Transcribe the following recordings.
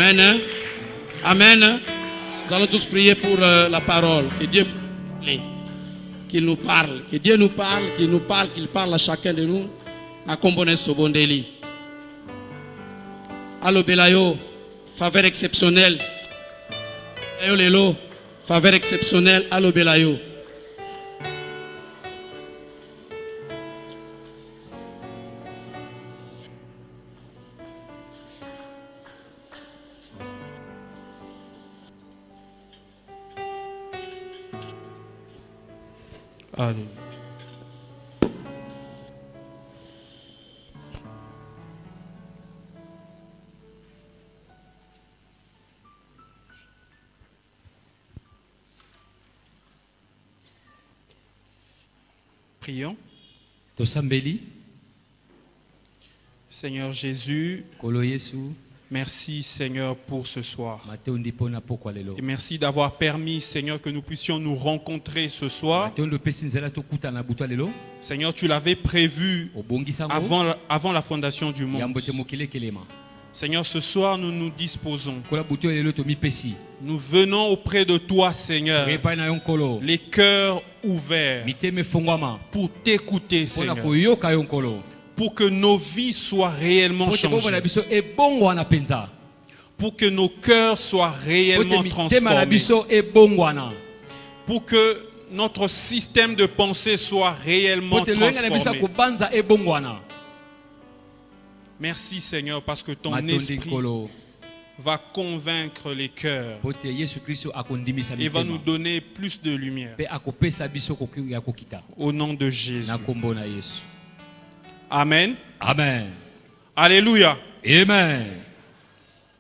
Amen. Hein? Amen. Nous allons tous prier pour la parole. Que Dieu qu'il nous parle. Que Dieu nous parle, qu'il parle à chacun de nous. Na kombonesto bondeli. Allo Belayo, faveur exceptionnelle. Ayo lelo, faveur exceptionnelle. Allo Belayo. Alléluia. Prions. Tosambeli. Seigneur Jésus, Kolo Yesu. merci Seigneur pour ce soir. Mateo ndipona pokwa lelo. Et merci d'avoir permis Seigneur que nous puissions nous rencontrer ce soir. Mateo ndo pesi nzela tokuta na butwa lelo. Seigneur, tu l'avais prévu Obongisa avant la fondation du monde. Yambote mokele kelema. Seigneur, ce soir nous nous disposons. Kola butwa lelo to mi pesi. Nous venons auprès de toi Seigneur. Repa na yonkolo. Les cœurs ouverts. Miteme fongwama. Pour t'écouter Pona Seigneur. koyoka yonkolo. Pour que nos vies soient réellement changées. Pour que nos cœurs soient réellement transformés. Pour que notre système de pensée soit réellement transformé. Merci Seigneur parce que ton esprit va convaincre les cœurs et va nous donner plus de lumière. Au nom de Jésus. Amen. Amen. Alléluia. Amen.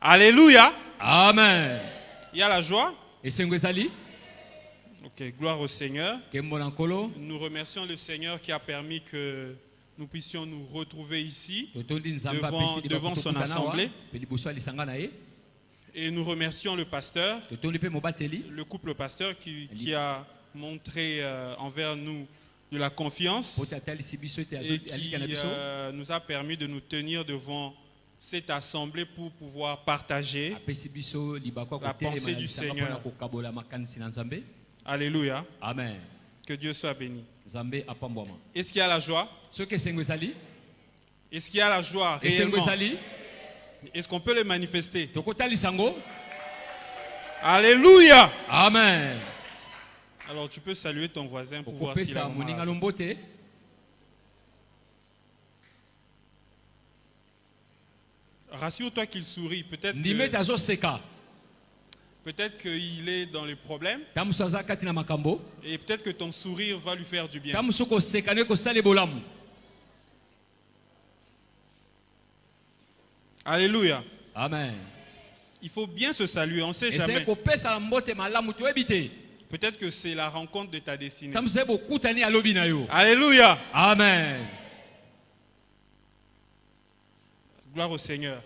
Alléluia. Amen. Il y a la joie. Ok, gloire au Seigneur. Nous remercions le Seigneur qui a permis que nous puissions nous retrouver ici devant son assemblée. Et nous remercions le pasteur, le couple pasteur qui a montré envers nous de la confiance et qui nous a permis de nous tenir devant cette assemblée pour pouvoir partager la pensée du Seigneur. Alléluia. Amen. Que Dieu soit béni. Est-ce qu'il y a la joie? Est-ce qu'il y a la joie réellement? Est-ce qu'on peut le manifester? Alléluia. Amen. Alors tu peux saluer ton voisin pour voir s'il a rassure-toi qu'il sourit. Peut-être qu'il est dans les problèmes. Et peut-être que ton sourire va lui faire du bien. Alléluia. Amen. Il faut bien se saluer, on ne sait jamais. Peut-être que c'est la rencontre de ta destinée. Alléluia. Amen. Gloire au Seigneur.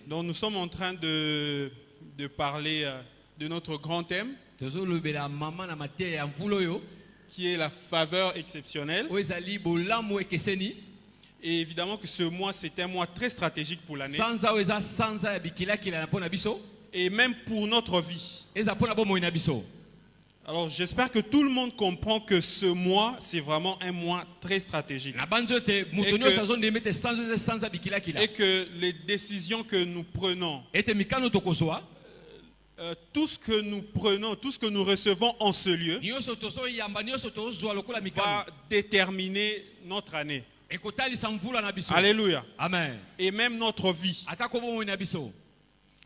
Donc nous sommes en train de parler de notre grand thème qui est la faveur exceptionnelle. Et évidemment que ce mois c'est un mois très stratégique pour l'année. Et même pour notre vie. Alors j'espère que tout le monde comprend que ce mois c'est vraiment un mois très stratégique. Et que les décisions que nous prenons, tout ce que nous prenons, tout ce que nous recevons en ce lieu va déterminer notre année. Alléluia. Amen. Et même notre vie.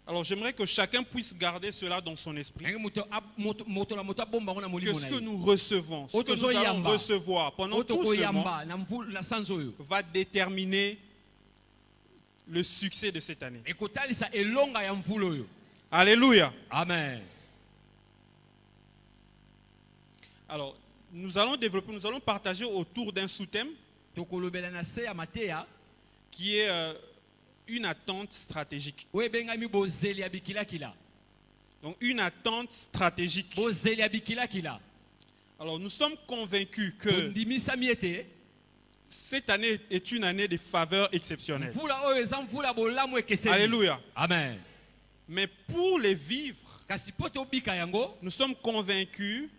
Alors j'aimerais que chacun puisse garder cela dans son esprit. Que ce que nous recevons, ce que nous allons recevoir pendant tout ce mois va déterminer le succès de cette année. Alléluia. Amen. Alors nous allons partager autour d'un sous-thème qui est une attente stratégique. Donc une attente stratégique. Alors nous sommes convaincus que cette année est une année de faveur exceptionnelle. Alléluia. Amen. Mais pour les vivre, nous sommes convaincus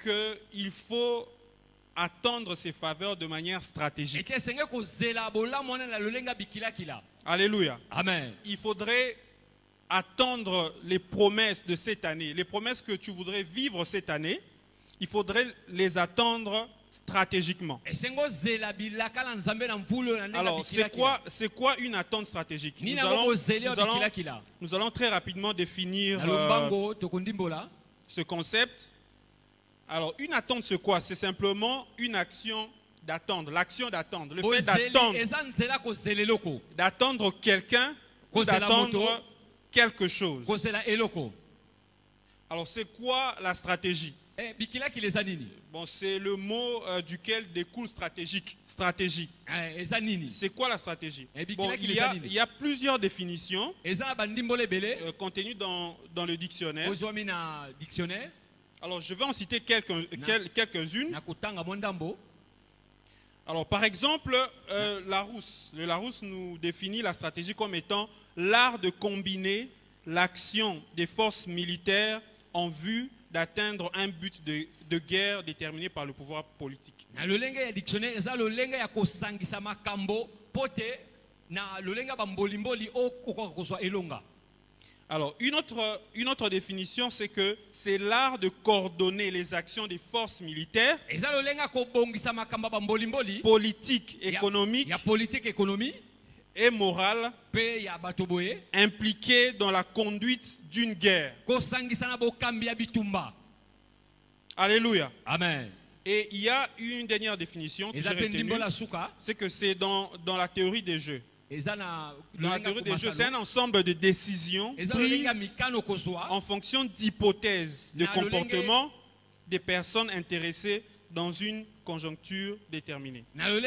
qu'il faut attendre ses faveurs de manière stratégique. Alléluia. Amen. Il faudrait attendre les promesses de cette année, les promesses que tu voudrais vivre cette année, il faudrait les attendre stratégiquement. Alors, c'est quoi une attente stratégique? Nous allons très rapidement définir ce concept. Alors, une attente, c'est quoi? C'est simplement une action d'attendre, l'action d'attendre, le fait d'attendre quelqu'un ou d'attendre quelque chose. Alors, c'est quoi la stratégie? Bon, c'est le mot duquel découle stratégie. C'est quoi la stratégie? Bon, il y a plusieurs définitions contenues dans le dictionnaire. Alors, je vais en citer quelques-unes. Alors, par exemple, le Larousse nous définit la stratégie comme étant l'art de combiner l'action des forces militaires en vue d'atteindre un but de guerre déterminé par le pouvoir politique. Alors, une autre définition, c'est que c'est l'art de coordonner les actions des forces militaires, politiques, économiques et morales impliquées dans la conduite d'une guerre. Alléluia. Amen. Et il y a une dernière définition que j'ai retenue, c'est que c'est dans la théorie des jeux. Dans la théorie des jeux, c'est un ensemble de décisions prises en fonction d'hypothèses de comportement des personnes intéressées dans une conjoncture déterminée. Alors,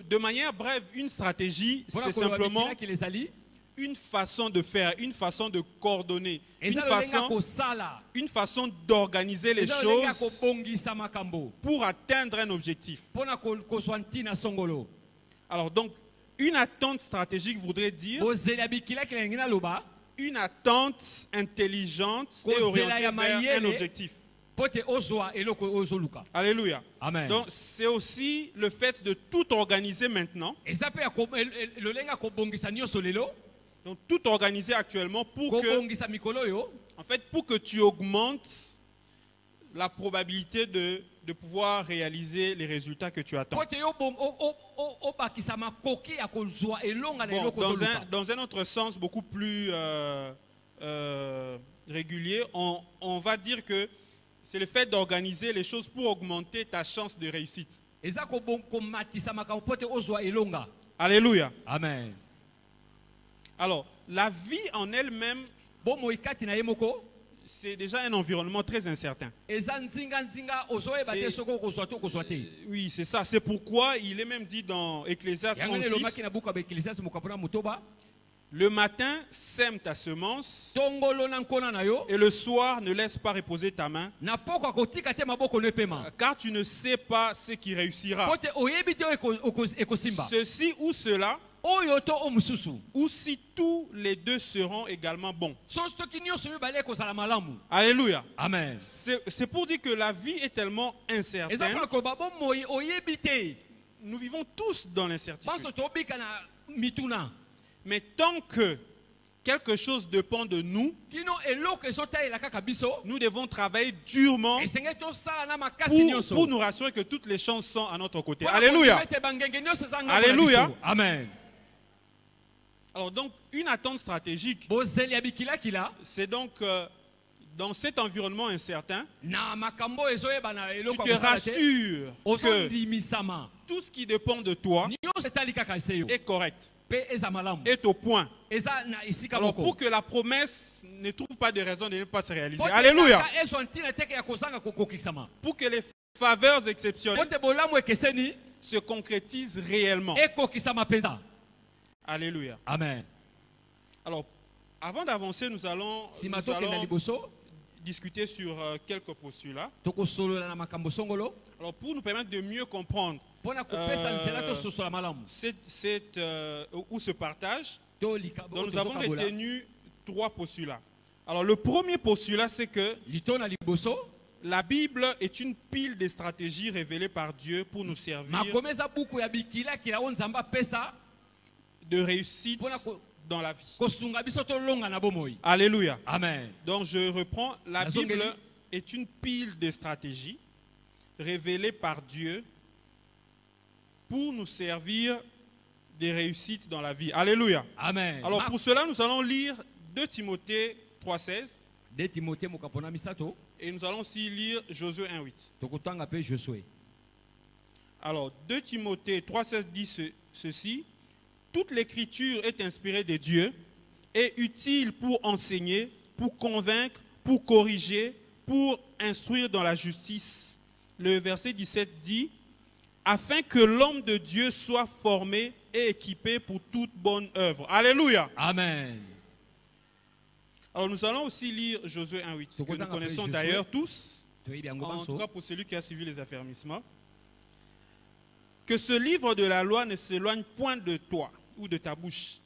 de manière brève, une stratégie, c'est simplement une façon de faire, une façon de coordonner, une façon d'organiser les choses pour atteindre un objectif. Alors donc, une attente stratégique voudrait dire une attente intelligente et orientée vers un objectif. Alléluia. Amen. Donc c'est aussi le fait de tout organiser maintenant. Donc tout organiser actuellement pour que tu augmentes la probabilité de pouvoir réaliser les résultats que tu attends. Bon, dans un autre sens beaucoup plus régulier, on va dire que c'est le fait d'organiser les choses pour augmenter ta chance de réussite. Alléluia. Amen. Alors, la vie en elle-même, c'est déjà un environnement très incertain. Oui, c'est ça. C'est pourquoi il est même dit dans Ecclésiaste 11:6, le matin, sème ta semence et le soir, ne laisse pas reposer ta main, car tu ne sais pas ce qui réussira. Ceci ou cela, ou si tous les deux seront également bons. Alléluia. Amen. C'est pour dire que la vie est tellement incertaine. Nous vivons tous dans l'incertitude. Mais tant que quelque chose dépend de nous, nous devons travailler durement pour nous rassurer que toutes les chances sont à notre côté. Alléluia. Alléluia. Amen. Alors donc, une attente stratégique, c'est donc dans cet environnement incertain, tu te rassures que tout ce qui dépend de toi est correct, est au point. Alors pour que la promesse ne trouve pas de raison de ne pas se réaliser. Alléluia. Pour que les faveurs exceptionnelles se concrétisent réellement. Alléluia. Amen. Alors, avant d'avancer, nous allons discuter sur quelques postulats. Alors, pour nous permettre de mieux comprendre ce partage, Donc nous avons retenu 3 postulats. Alors le premier postulat, c'est que la Bible est une pile de stratégies révélées par Dieu pour nous servir de réussite dans la vie. Alléluia. Amen. Donc je reprends, la Bible est une pile de stratégies révélées par Dieu pour nous servir des réussites dans la vie. Alléluia. Amen. Alors pour cela, nous allons lire 2 Timothée 3,16. Et nous allons aussi lire Josué 1,8. Alors 2 Timothée 3,16 dit ceci. Toute l'écriture est inspirée de Dieu et utile pour enseigner, pour convaincre, pour corriger, pour instruire dans la justice. Le verset 17 dit, afin que l'homme de Dieu soit formé et équipé pour toute bonne œuvre. Alléluia. Amen. Alors nous allons aussi lire Josué 1,8, que nous connaissons d'ailleurs tous, en tout cas pour celui qui a suivi les affermissements. Que ce livre de la loi ne s'éloigne point de toi ou de ta bouche.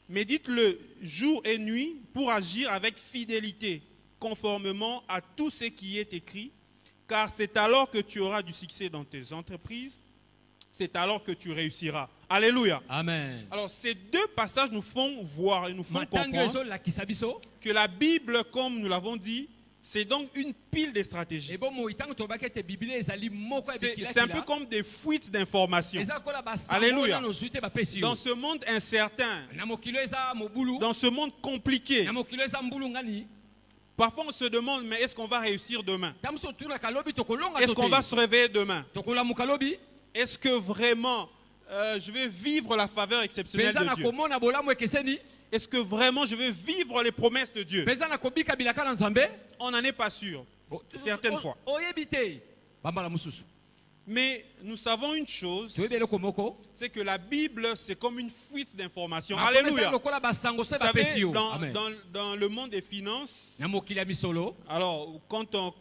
Médite-le jour et nuit pour agir avec fidélité, conformément à tout ce qui est écrit, car c'est alors que tu auras du succès dans tes entreprises, c'est alors que tu réussiras. Alléluia. Amen. Alors ces 2 passages nous font voir et nous font comprendre que la Bible, comme nous l'avons dit, c'est donc une pile de stratégies. C'est un peu comme des fuites d'informations. Alléluia. Dans ce monde incertain, dans ce monde compliqué, parfois on se demande, mais est-ce qu'on va réussir demain? Est-ce qu'on va se réveiller demain? Est-ce que vraiment je vais vivre la faveur exceptionnelle de Dieu? Est-ce que vraiment je vais vivre les promesses de Dieu? On n'en est pas sûr, certaines fois. Mais nous savons une chose, c'est que la Bible, c'est comme une fuite d'informations. Alléluia. Vous savez, dans le monde des finances, alors quand on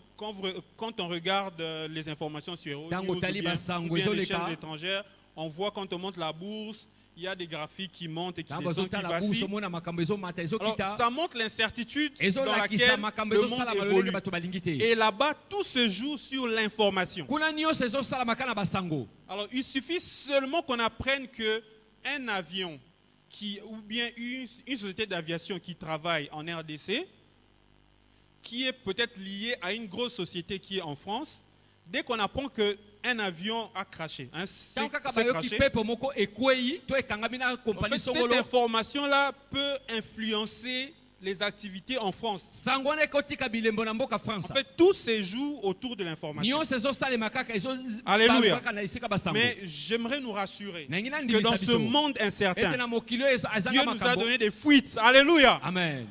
regarde les informations sur Euronews ou bien les chaînes étrangères, on voit quand on monte la bourse, il y a des graphiques qui montent et qui descendent, qui vacillent. Alors, ça montre l'incertitude dans laquelle le monde évolue. Et là-bas, tout se joue sur l'information. Alors, il suffit seulement qu'on apprenne qu'un avion ou bien une société d'aviation qui travaille en RDC, qui est peut-être liée à une grosse société qui est en France, dès qu'on apprend qu'un avion a craché, cette information-là peut influencer les activités en France. En fait, tout se joue autour de l'information. Alléluia. Mais j'aimerais nous rassurer que dans ce monde incertain, Dieu nous a donné des fuites. Alléluia. Amen.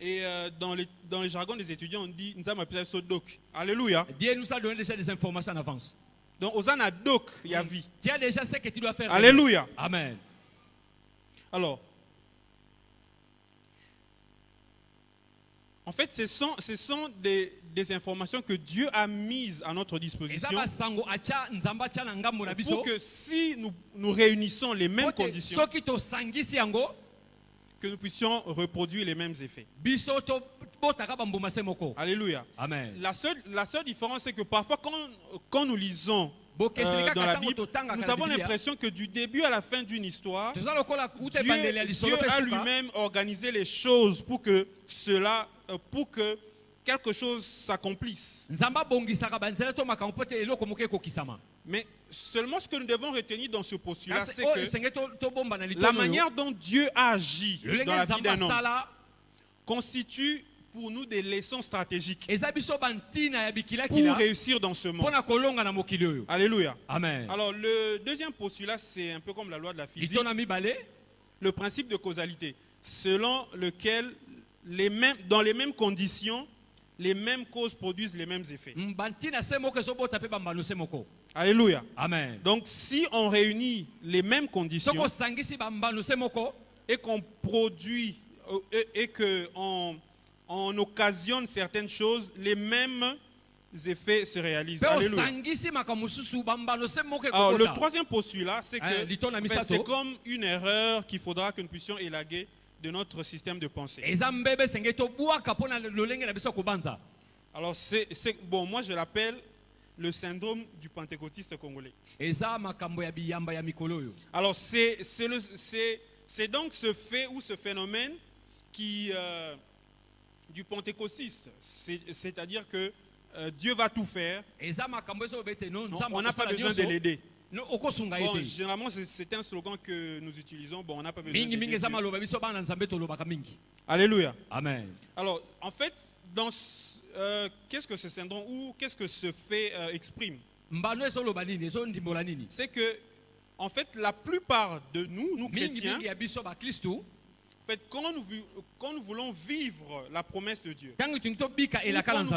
Et dans les jargons des étudiants, on dit nous avons appelé ça doc. Alléluia. Dieu nous a donné déjà des informations en avance. Donc, aux a doc, il y a vie. Tu as déjà ce que tu dois faire. Alléluia. Amen. Alors, en fait, ce sont des informations que Dieu a mises à notre disposition pour que si nous réunissons les mêmes conditions, que nous puissions reproduire les mêmes effets. Alléluia. Amen. La seule différence, c'est que parfois, quand nous lisons dans la Bible, nous avons l'impression que du début à la fin d'une histoire, Dieu a lui-même organisé les choses pour que quelque chose s'accomplisse. Mais seulement ce que nous devons retenir dans ce postulat, c'est que la manière dont Dieu a agi dans la vie d'un homme constitue pour nous des leçons stratégiques pour réussir dans ce monde. Alléluia. Amen. Alors le deuxième postulat, c'est un peu comme la loi de la physique, le principe de causalité, selon lequel dans les mêmes conditions, les mêmes causes produisent les mêmes effets. Alléluia. Amen. Donc si on réunit les mêmes conditions et qu'on produit et qu'on occasionne certaines choses, les mêmes effets se réalisent. Alléluia. Alors, le troisième postulat, c'est que c'est comme une erreur qu'il faudra que nous puissions élaguer de notre système de pensée. Alors, bon, moi je l'appelle le syndrome du pentecôtiste congolais. Alors, c'est donc ce fait ou ce phénomène qui, du pentecôtiste, c'est-à-dire que Dieu va tout faire. On n'a pas besoin de l'aider. Bon, généralement, c'est un slogan que nous utilisons. Bon, on n'a pas besoin de l'aider. Alléluia. Amen. Alors, en fait, qu'est-ce que ce syndrome ou qu'est-ce que ce fait exprime? C'est que, en fait, la plupart de nous chrétiens, en fait, quand nous voulons vivre la promesse de Dieu, quand nous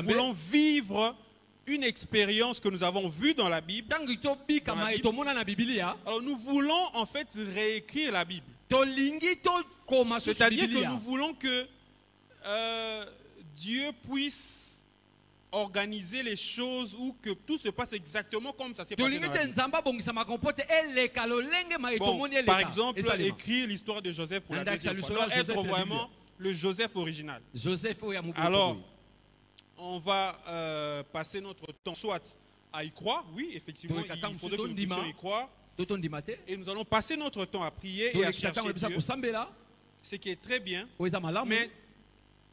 voulons vivre une expérience que nous avons vue dans la Bible, alors nous voulons en fait réécrire la Bible. C'est-à-dire que nous voulons que Dieu puisse organiser les choses ou que tout se passe exactement comme ça s'est passé dans la Bible. Bon, par exemple, écrire l'histoire de Joseph pour la deuxième fois. Donc, être vraiment le Joseph original. Alors, on va passer notre temps soit à y croire, oui, effectivement, il faudrait que nous puissions y croire. Et nous allons passer notre temps à prier et à chercher Dieu, ce qui est très bien. Mais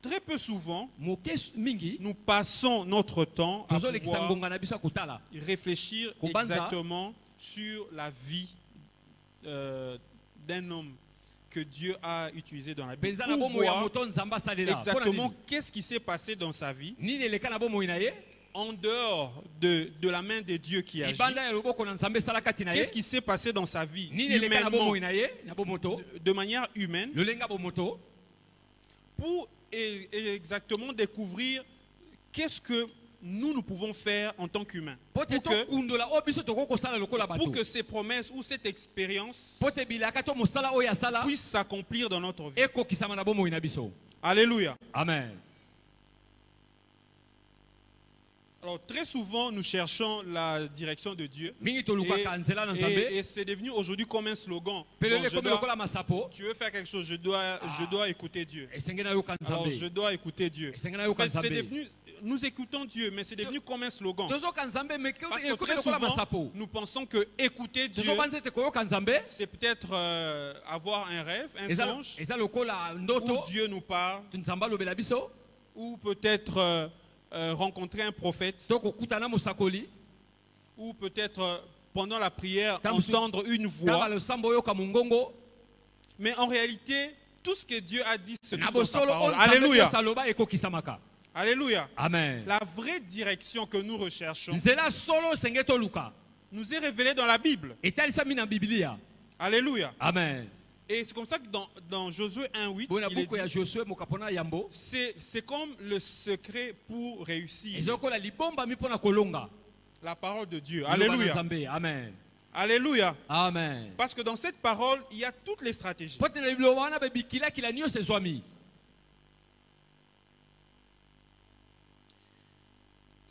très peu souvent, nous passons notre temps à pouvoir réfléchir exactement sur la vie d'un homme que Dieu a utilisé dans la Bible. Pour voir exactement qu'est-ce qui s'est passé dans sa vie en dehors de la main de Dieu qui agit. Qu'est-ce qui s'est passé dans sa vie humainement, de manière humaine, pour exactement découvrir qu'est-ce que nous pouvons faire en tant qu'humains pour que ces promesses ou cette expérience puisse s'accomplir dans notre vie. Alléluia. Amen. Alors très souvent nous cherchons la direction de Dieu et c'est devenu aujourd'hui comme un slogan. Donc, tu veux faire quelque chose, je dois écouter Dieu. Alors je dois écouter Dieu. En fait, c'est devenu, nous écoutons Dieu, mais c'est devenu comme un slogan. Parce que très souvent, nous pensons que écouter Dieu, c'est peut-être avoir un rêve, un songe, où Dieu nous parle, ou peut-être rencontrer un prophète, ou peut-être pendant la prière entendre une voix. Mais en réalité, tout ce que Dieu a dit se trouve dans sa parole. Alléluia. Alléluia. Amen. La vraie direction que nous recherchons nous est révélée dans la Bible. Alléluia. Amen. Et c'est comme ça que dans Josué 1:8, c'est comme le secret pour réussir. La parole de Dieu. Alléluia. Amen. Alléluia. Amen. Parce que dans cette parole, il y a toutes les stratégies.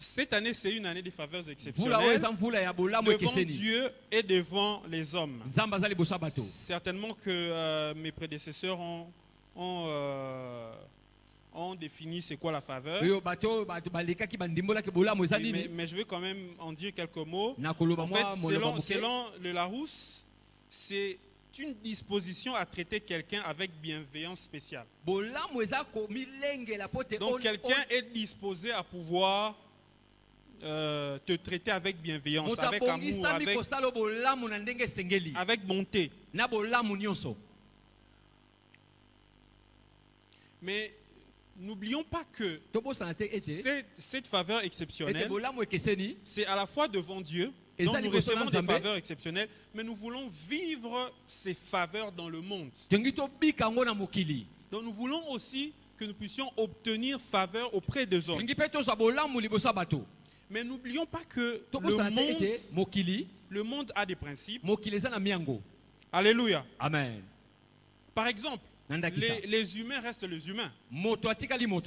Cette année, c'est une année de faveurs exceptionnelles devant Dieu et devant les hommes. Certainement que mes prédécesseurs ont défini c'est quoi la faveur. Mais je vais quand même en dire quelques mots. En fait, selon le Larousse, c'est une disposition à traiter quelqu'un avec bienveillance spéciale. Donc quelqu'un est disposé à pouvoir te traiter avec bienveillance, avec amour, avec bonté. Mais n'oublions pas que cette faveur exceptionnelle, c'est à la fois devant Dieu, donc nous recevons des faveurs exceptionnelles, mais nous voulons vivre ces faveurs dans le monde. Donc nous voulons aussi que nous puissions obtenir faveur auprès des hommes. Mais n'oublions pas que le monde a des principes. Alléluia. Amen. Par exemple, les humains restent les humains.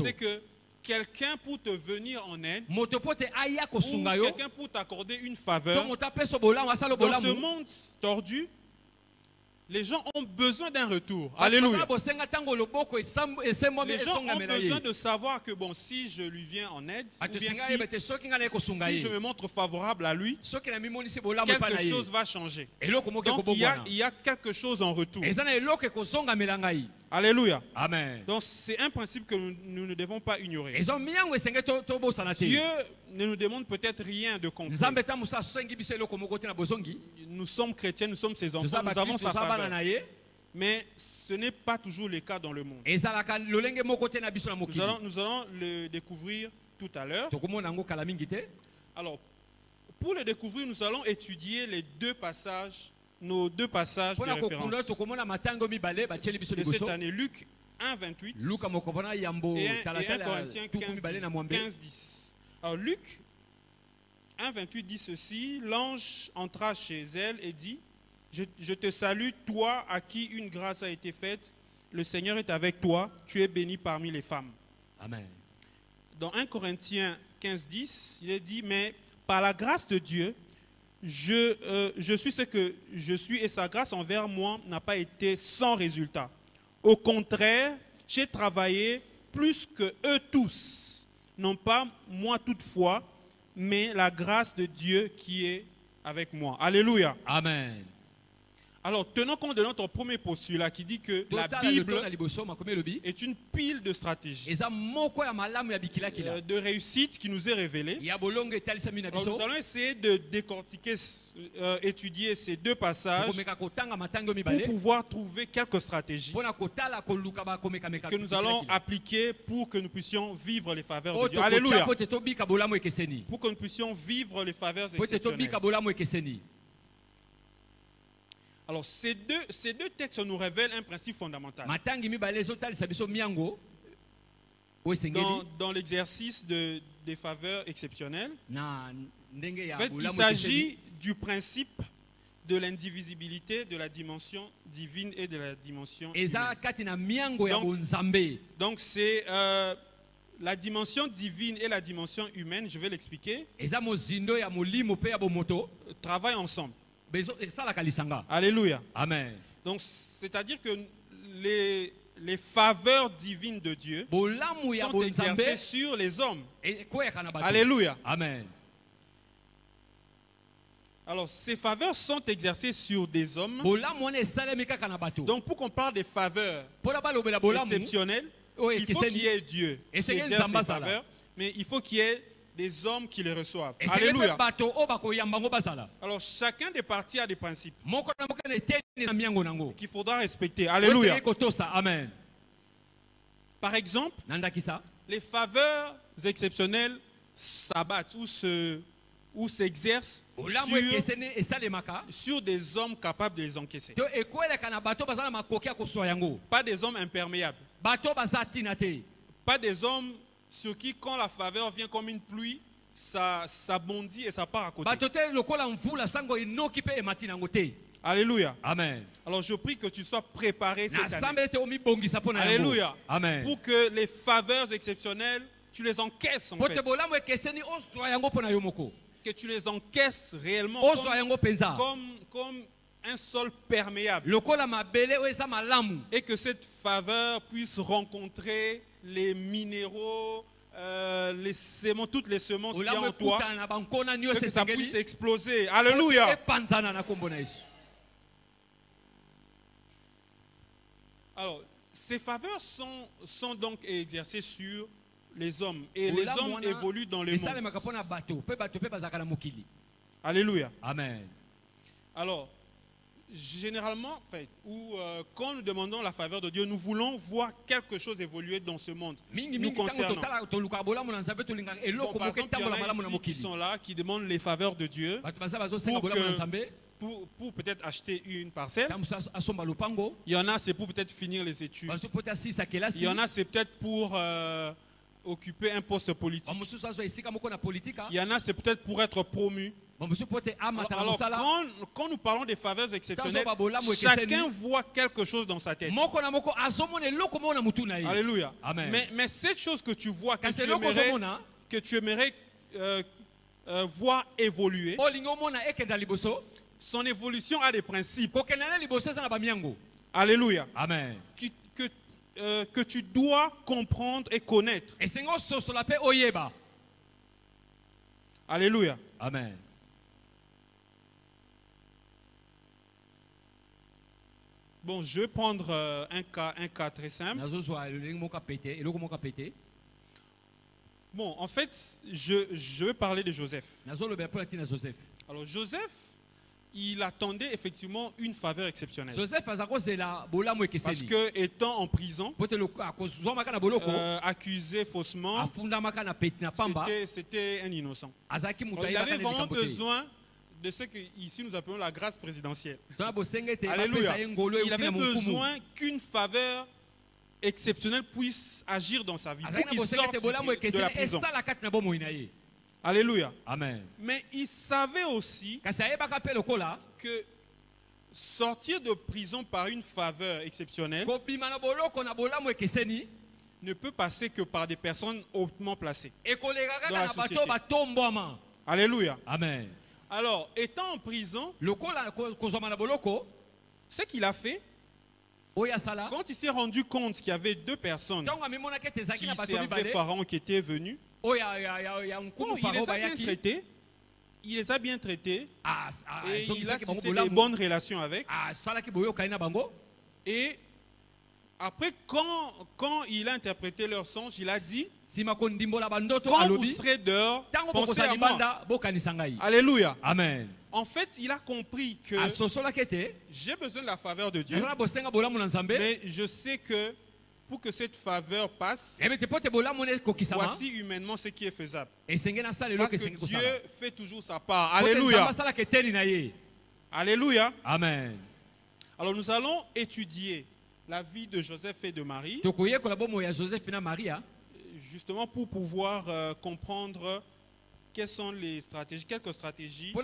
C'est que quelqu'un pour te venir en aide, ou quelqu'un quelqu'un pour t'accorder une faveur, dans dans ce monde tordu, les gens ont besoin d'un retour. Alléluia. Les gens ont besoin de savoir que bon, si je lui viens en aide, ou bien si je me montre favorable à lui, quelque chose va changer. Donc il y a quelque chose en retour. Alléluia. Amen. Donc c'est un principe que nous ne devons pas ignorer. Dieu ne nous demande peut-être rien de concret. Nous sommes chrétiens, nous sommes ses enfants, nous avons sa faveur. Mais ce n'est pas toujours le cas dans le monde. Nous allons le découvrir tout à l'heure. Alors, pour le découvrir, nous allons étudier les deux passages, nos deux passages de référence de cette année, Luc 1, 28 et 1 Corinthiens 15, 10. Alors, Luc 1, 28 dit ceci: l'ange entra chez elle et dit, je te salue, toi à qui une grâce a été faite, le Seigneur est avec toi, tu es bénie parmi les femmes. Amen. Dans 1 Corinthiens 15, 10, il est dit, mais par la grâce de Dieu, je suis ce que je suis et sa grâce envers moi n'a pas été sans résultat. Au contraire, j'ai travaillé plus que eux tous, non pas moi toutefois, mais la grâce de Dieu qui est avec moi. Alléluia. Amen. Alors, tenons compte de notre premier postulat qui dit que la Bible est une pile de stratégies, de réussite qui nous est révélée. Alors, nous allons essayer de décortiquer, étudier ces deux passages pour pouvoir trouver quelques stratégies que nous allons appliquer pour que nous puissions vivre les faveurs de Dieu. Alléluia. Pour que nous puissions vivre les faveurs exceptionnelles. Alors, ces deux textes nous révèlent un principe fondamental. Dans l'exercice des faveurs exceptionnelles, en fait, il s'agit du principe de l'indivisibilité de la dimension divine et de la dimension humaine. Donc c'est la dimension divine et la dimension humaine, je vais l'expliquer, travaillent ensemble. Alléluia. Amen. Donc, c'est-à-dire que les faveurs divines de Dieu sont exercées sur les hommes. Alléluia. Amen. Alors, ces faveurs sont exercées sur des hommes. Donc, pour qu'on parle des faveurs exceptionnelles, il faut qu'il y ait Dieu qui exerce ces faveurs, mais il faut qu'il y ait des hommes qui les reçoivent. Alléluia. Alors, chacun des parties a des principes qu'il faudra respecter. Alléluia. Amen. Par exemple, les faveurs exceptionnelles s'abattent ou s'exercent sur des hommes capables de les encaisser. Pas des hommes imperméables. Pas des hommes sur qui, quand la faveur vient comme une pluie, ça bondit et ça part à côté. Alléluia. Amen. Alors je prie que tu sois préparé cette année. Alléluia. Amen. Pour que les faveurs exceptionnelles, tu les encaisses en fait. Que tu les encaisses réellement comme un sol perméable. Et que cette faveur puisse rencontrer les minéraux, les semences, toutes les semences qu'il y a en toi, que ça puisse exploser. Alléluia. Alors, ces faveurs sont donc exercées sur les hommes. Et les hommes évoluent dans le monde. Alléluia. Amen. Alors, généralement, quand nous demandons la faveur de Dieu, nous voulons voir quelque chose évoluer dans ce monde nous concernant. Bon, par exemple, il y en a ici qui sont là, qui demandent les faveurs de Dieu pour peut-être acheter une parcelle. Il y en a, c'est pour peut-être finir les études. Il y en a, c'est peut-être pour occuper un poste politique. Il y en a, c'est peut-être pour être promu. Alors, quand nous parlons des faveurs exceptionnelles, chacun voit quelque chose dans sa tête. Alléluia. Mais cette chose que tu vois, que tu aimerais voir évoluer, son évolution a des principes. Alléluia. Amen. Que tu dois comprendre et connaître. Alléluia. Amen. Bon, je vais prendre un cas très simple. Bon, en fait, je vais parler de Joseph. Alors, Joseph, il attendait effectivement une faveur exceptionnelle. Parce que, étant en prison, accusé faussement, c'était un innocent. Alors, il avait vraiment besoin de ce qu'ici nous appelons la grâce présidentielle. Alléluia. Il avait besoin qu'une faveur exceptionnelle puisse agir dans sa vie, pour qu'il sorte de la prison. Alléluia. Amen. Mais il savait aussi que sortir de prison par une faveur exceptionnelle ne peut passer que par des personnes hautement placées dans la société. Alléluia. Amen. Alors, étant en prison, ce qu'il a fait, quand il s'est rendu compte qu'il y avait deux personnes qui servaient Pharaon qui étaient venues, il les a bien traités, et il a tissé des bonnes relations avec. Et après, quand il a interprété leur songe, il a dit, quand vous serez dehors, pensez à moi. Alléluia. Amen. En fait, il a compris que j'ai besoin de la faveur de Dieu, mais je sais que pour que cette faveur passe, voici humainement ce qui est faisable. Parce que Dieu fait toujours sa part. Alléluia. Alléluia. Amen. Alors nous allons étudier la vie de Joseph et de Marie, justement pour pouvoir comprendre quelles sont les stratégies, quelques stratégies qui nous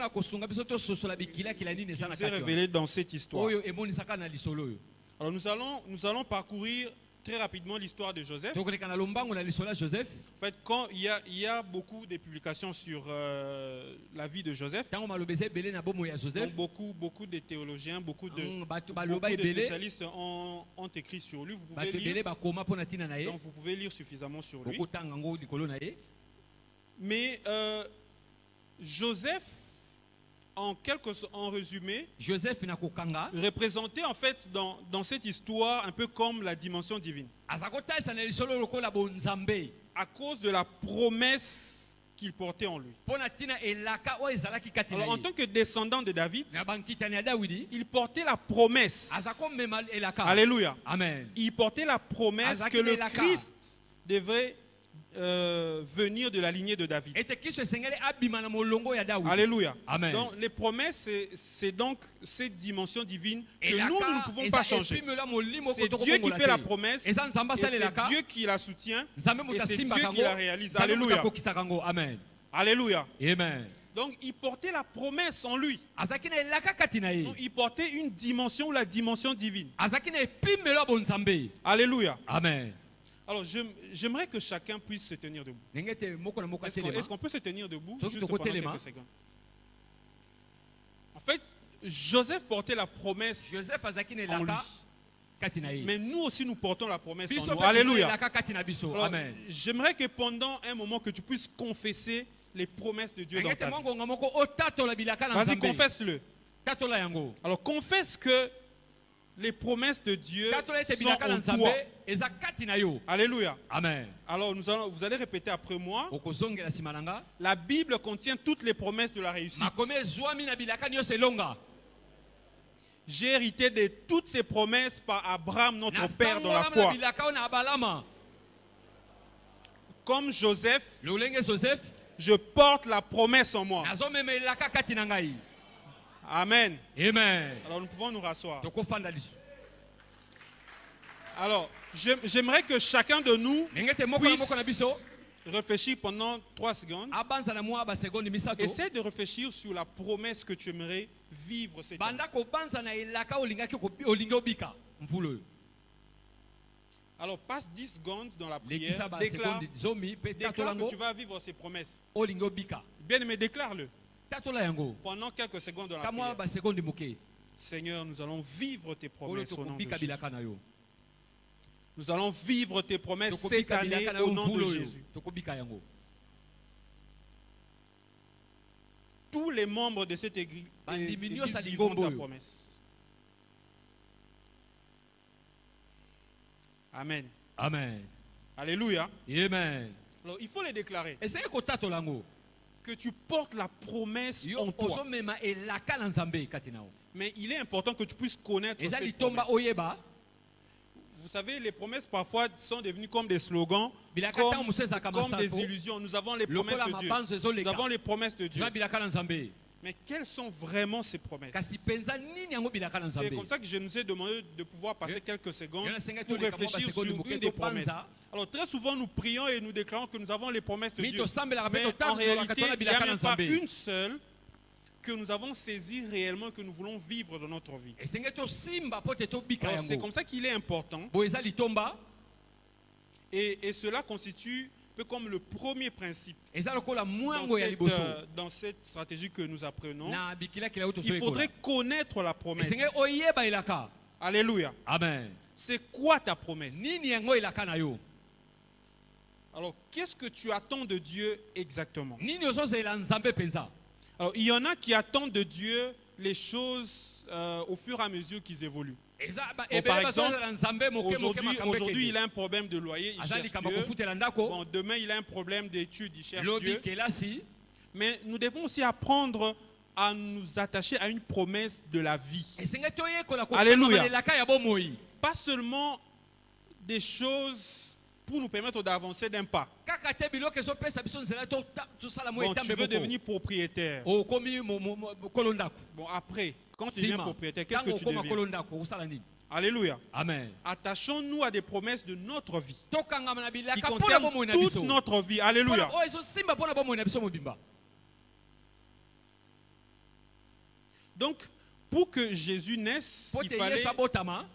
est révélées dans cette histoire. Alors nous allons parcourir très rapidement l'histoire de Joseph. En fait, quand il y a beaucoup de publications sur la vie de Joseph, donc beaucoup de théologiens, beaucoup de spécialistes ont écrit sur lui. Vous pouvez lire, donc vous pouvez lire suffisamment sur lui. Mais Joseph, en résumé, représentait en fait dans cette histoire un peu comme la dimension divine. À cause de la promesse qu'il portait en lui. Alors, en tant que descendant de David, il portait la promesse. Alléluia. Amen. Il portait la promesse que le Christ devrait venir de la lignée de David. Alléluia. Amen. Donc les promesses, c'est donc cette dimension divine que nous ne pouvons pas changer. C'est Dieu qui fait la promesse, et c'est Dieu qui la soutient, et c'est Dieu qui la réalise. Alléluia. Amen. Alléluia. Amen. Donc il portait la promesse en lui. Donc, il portait une dimension, la dimension divine. Alléluia. Amen. Alors, j'aimerais que chacun puisse se tenir debout. Est-ce qu'on peut se tenir debout juste pendant quelques secondes? En fait, Joseph portait la promesse en lui. Mais nous aussi, nous portons la promesse en nous. Alléluia. J'aimerais que pendant un moment, que tu puisses confesser les promesses de Dieu dans ta vie. Vas-y, confesse-le. Alors, confesse que les promesses de Dieu sont en toi. Alléluia. Amen. Alors vous allez répéter après moi. La Bible contient toutes les promesses de la réussite. J'ai hérité de toutes ces promesses par Abraham, notre père dans la foi. Comme Joseph, je porte la promesse en moi. Amen. Amen. Alors nous pouvons nous rasseoir. Alors, j'aimerais que chacun de nous puisse réfléchir pendant 3 secondes. Essaie de réfléchir sur la promesse que tu aimerais vivre cette année. Alors passe 10 secondes dans la prière. Déclare que tu vas vivre ces promesses. Bien aimé, déclare-le. Pendant quelques secondes dans la prière. Seigneur, nous allons vivre tes promesses au nom de Jésus. Nous allons vivre tes promesses cette année au nom de Jésus. Tous les membres de cette église vivront ta promesse. Amen. Amen. Alléluia. Amen. Alors il faut les déclarer. Que tu portes la promesse en toi. Mais il est important que tu puisses connaître cette promesse. Vous savez, les promesses parfois sont devenues comme des slogans, comme des illusions. Nous avons les promesses de Dieu. Nous avons les promesses de Dieu. Mais quelles sont vraiment ces promesses? C'est comme ça que je nous ai demandé de pouvoir passer quelques secondes pour réfléchir sur une des promesses. Alors très souvent nous prions et nous déclarons que nous avons les promesses de Dieu. Mais en réalité, il n'y a même pas une seule que nous avons saisi réellement, que nous voulons vivre dans notre vie. C'est comme ça qu'il est important. Et cela constitue un peu comme le premier principe dans cette stratégie que nous apprenons. Il faudrait connaître la promesse. Alléluia. Amen. C'est quoi ta promesse? Alors, qu'est-ce que tu attends de Dieu exactement? Alors, il y en a qui attendent de Dieu les choses au fur et à mesure qu'ils évoluent. Bon, par exemple, aujourd'hui, il a un problème de loyer, il cherche Dieu. Bon, demain, il a un problème d'études, il cherche Dieu. Mais nous devons aussi apprendre à nous attacher à une promesse de la vie. Alléluia. Pas seulement des choses pour nous permettre d'avancer d'un pas. Bon, tu veux devenir propriétaire. Bon, après, quand tu deviens propriétaire, qu'est-ce que tu deviens? Alléluia. Amen. Attachons-nous à des promesses de notre vie qui concernent toute notre vie. Alléluia. Donc, pour que Jésus naisse,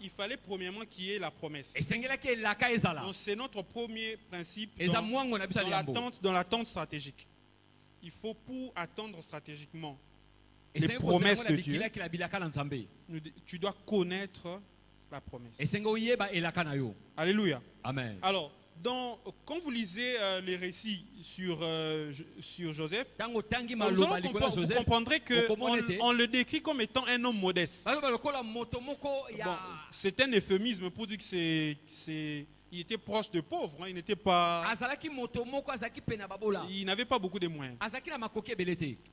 il fallait premièrement qu'il y ait la promesse. Donc c'est notre premier principe dans l'attente stratégique. Il faut, pour attendre stratégiquement les promesses de Dieu, tu dois connaître la promesse. Alléluia. Amen. Alors, quand vous lisez les récits sur Joseph, vous comprendrez qu'on le décrit comme étant un homme modeste. Bon, c'est un euphémisme pour dire il était proche de pauvre, hein, il n'était pas. Il n'avait pas beaucoup de moyens.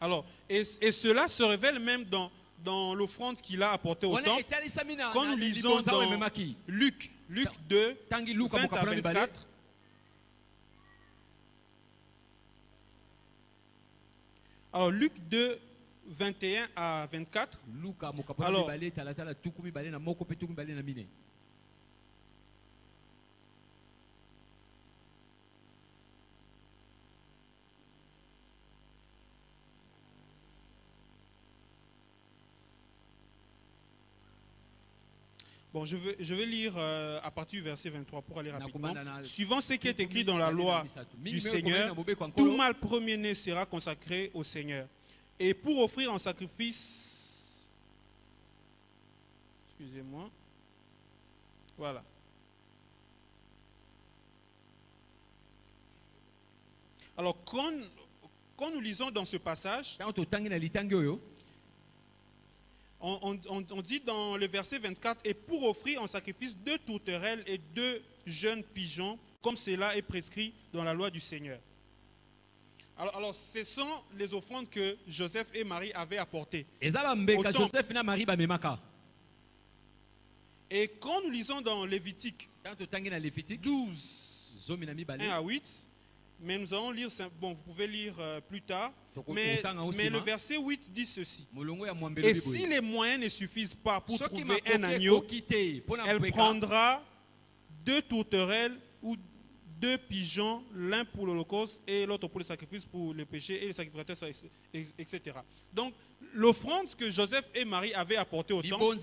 Alors, et cela se révèle même dans l'offrande qu'il a apportée au temple. Quand nous lisons dans Luc 2, 20 à 24. Alors, Luc 2, 21 à 24. Alors, bon, je vais lire à partir du verset 23 pour aller rapidement. Suivant ce qui est écrit dans la loi du Seigneur, tout mâle premier-né sera consacré au Seigneur. Et pour offrir en sacrifice, excusez-moi, voilà. Alors, quand nous lisons dans ce passage, on dit dans le verset 24, et pour offrir en sacrifice 2 tourterelles et 2 jeunes pigeons, comme cela est prescrit dans la loi du Seigneur. Alors ce sont les offrandes que Joseph et Marie avaient apportées. Et quand nous lisons dans Lévitique 12, 1 à 8, mais nous allons lire, bon, vous pouvez lire plus tard, mais le verset 8 dit ceci. Et si les moyens ne suffisent pas pour trouver un agneau, elle prendra 2 tourterelles ou 2 pigeons, l'un pour l'Holocauste et l'autre pour le sacrifice pour le péché et le sacrificateur, etc. Donc, l'offrande que Joseph et Marie avaient apportée au temple,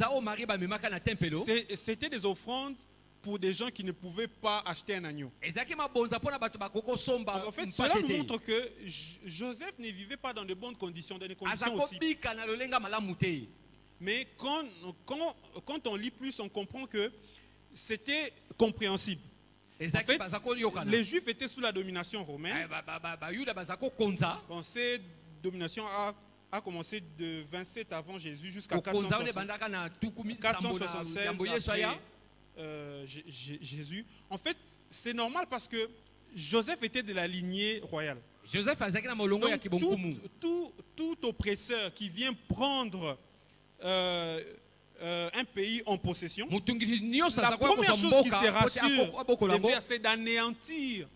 c'était des offrandes pour des gens qui ne pouvaient pas acheter un agneau. En fait, cela nous montre que Joseph ne vivait pas dans de bonnes conditions, dans des conditions aussi. Mais quand on lit plus, on comprend que c'était compréhensible. En fait, les Juifs étaient sous la domination romaine. Bon, cette domination a commencé de 27 avant Jésus jusqu'à 476 après Jésus. En fait, c'est normal parce que Joseph était de la lignée royale. Donc, tout oppresseur qui vient prendre un pays en possession, la première chose qui sera sûre, c'est d'anéantir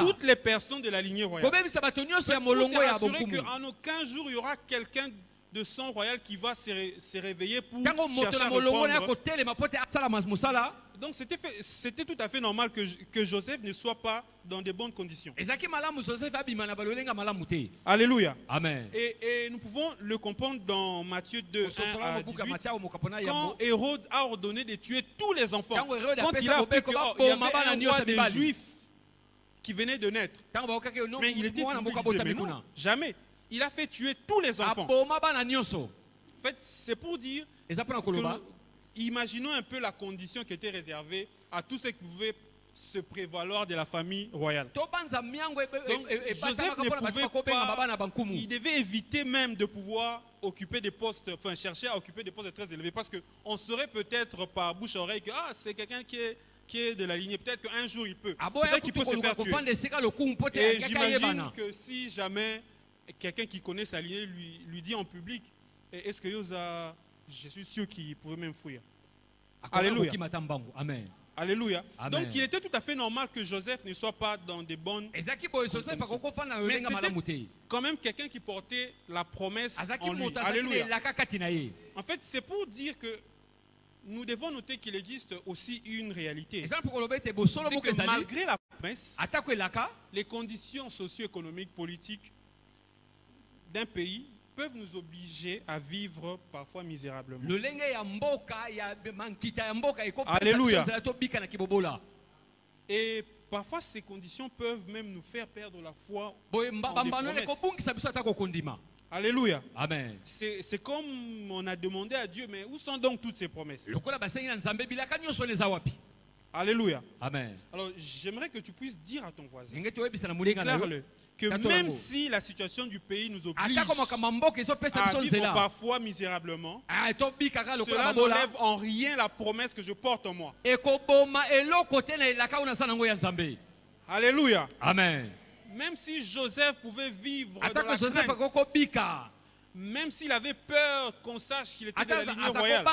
toutes les personnes de la lignée royale. Pour s'assurer qu'en aucun jour il y aura quelqu'un de sang royal qui va se réveiller pour chercher à reprendre. Donc c'était tout à fait normal que Joseph ne soit pas dans de bonnes conditions. Alléluia. Amen. Et nous pouvons le comprendre dans Matthieu 2, 1 à 18. Quand Hérode a ordonné de tuer tous les enfants, quand il a appris qu'il y avait un roi des Juifs qui venait de naître, mais il était public, mais non, jamais. Il a fait tuer tous les enfants. En fait, c'est pour dire que imaginons un peu la condition qui était réservée à tous ceux qui pouvaient se prévaloir de la famille royale. Donc, Joseph ne pouvait pas, il devait éviter même de pouvoir occuper des postes, enfin chercher à occuper des postes très élevés, parce qu'on saurait peut-être par bouche-oreille que c'est quelqu'un qui est de la lignée, peut-être qu'un jour il peut. Peut-être qu'il peut se faire tuer. Et j'imagine que si jamais quelqu'un qui connaît sa lignée lui dit en public, est-ce que je suis sûr qu'il pouvait même fuir. Alléluia. Amen. Alléluia. Amen. Donc il était tout à fait normal que Joseph ne soit pas dans des bonnes conditions. Mais c'était quand même quelqu'un qui portait la promesse en lui. Alléluia. En fait, c'est pour dire que nous devons noter qu'il existe aussi une réalité. C'est que malgré la promesse, les conditions socio-économiques, politiques d'un pays peuvent nous obliger à vivre parfois misérablement. Alléluia. Et parfois ces conditions peuvent même nous faire perdre la foi en des promesses. Alléluia. Amen. C'est comme on a demandé à Dieu, mais où sont donc toutes ces promesses? Alléluia. Amen. Alors j'aimerais que tu puisses dire à ton voisin, déclare-le, que même si la situation du pays nous oblige à vivre parfois misérablement, cela n'enlève en rien la promesse que je porte en moi. Alléluia. Amen. Même si Joseph pouvait vivre dans la crainte, même s'il avait peur qu'on sache qu'il était de la lignée royale,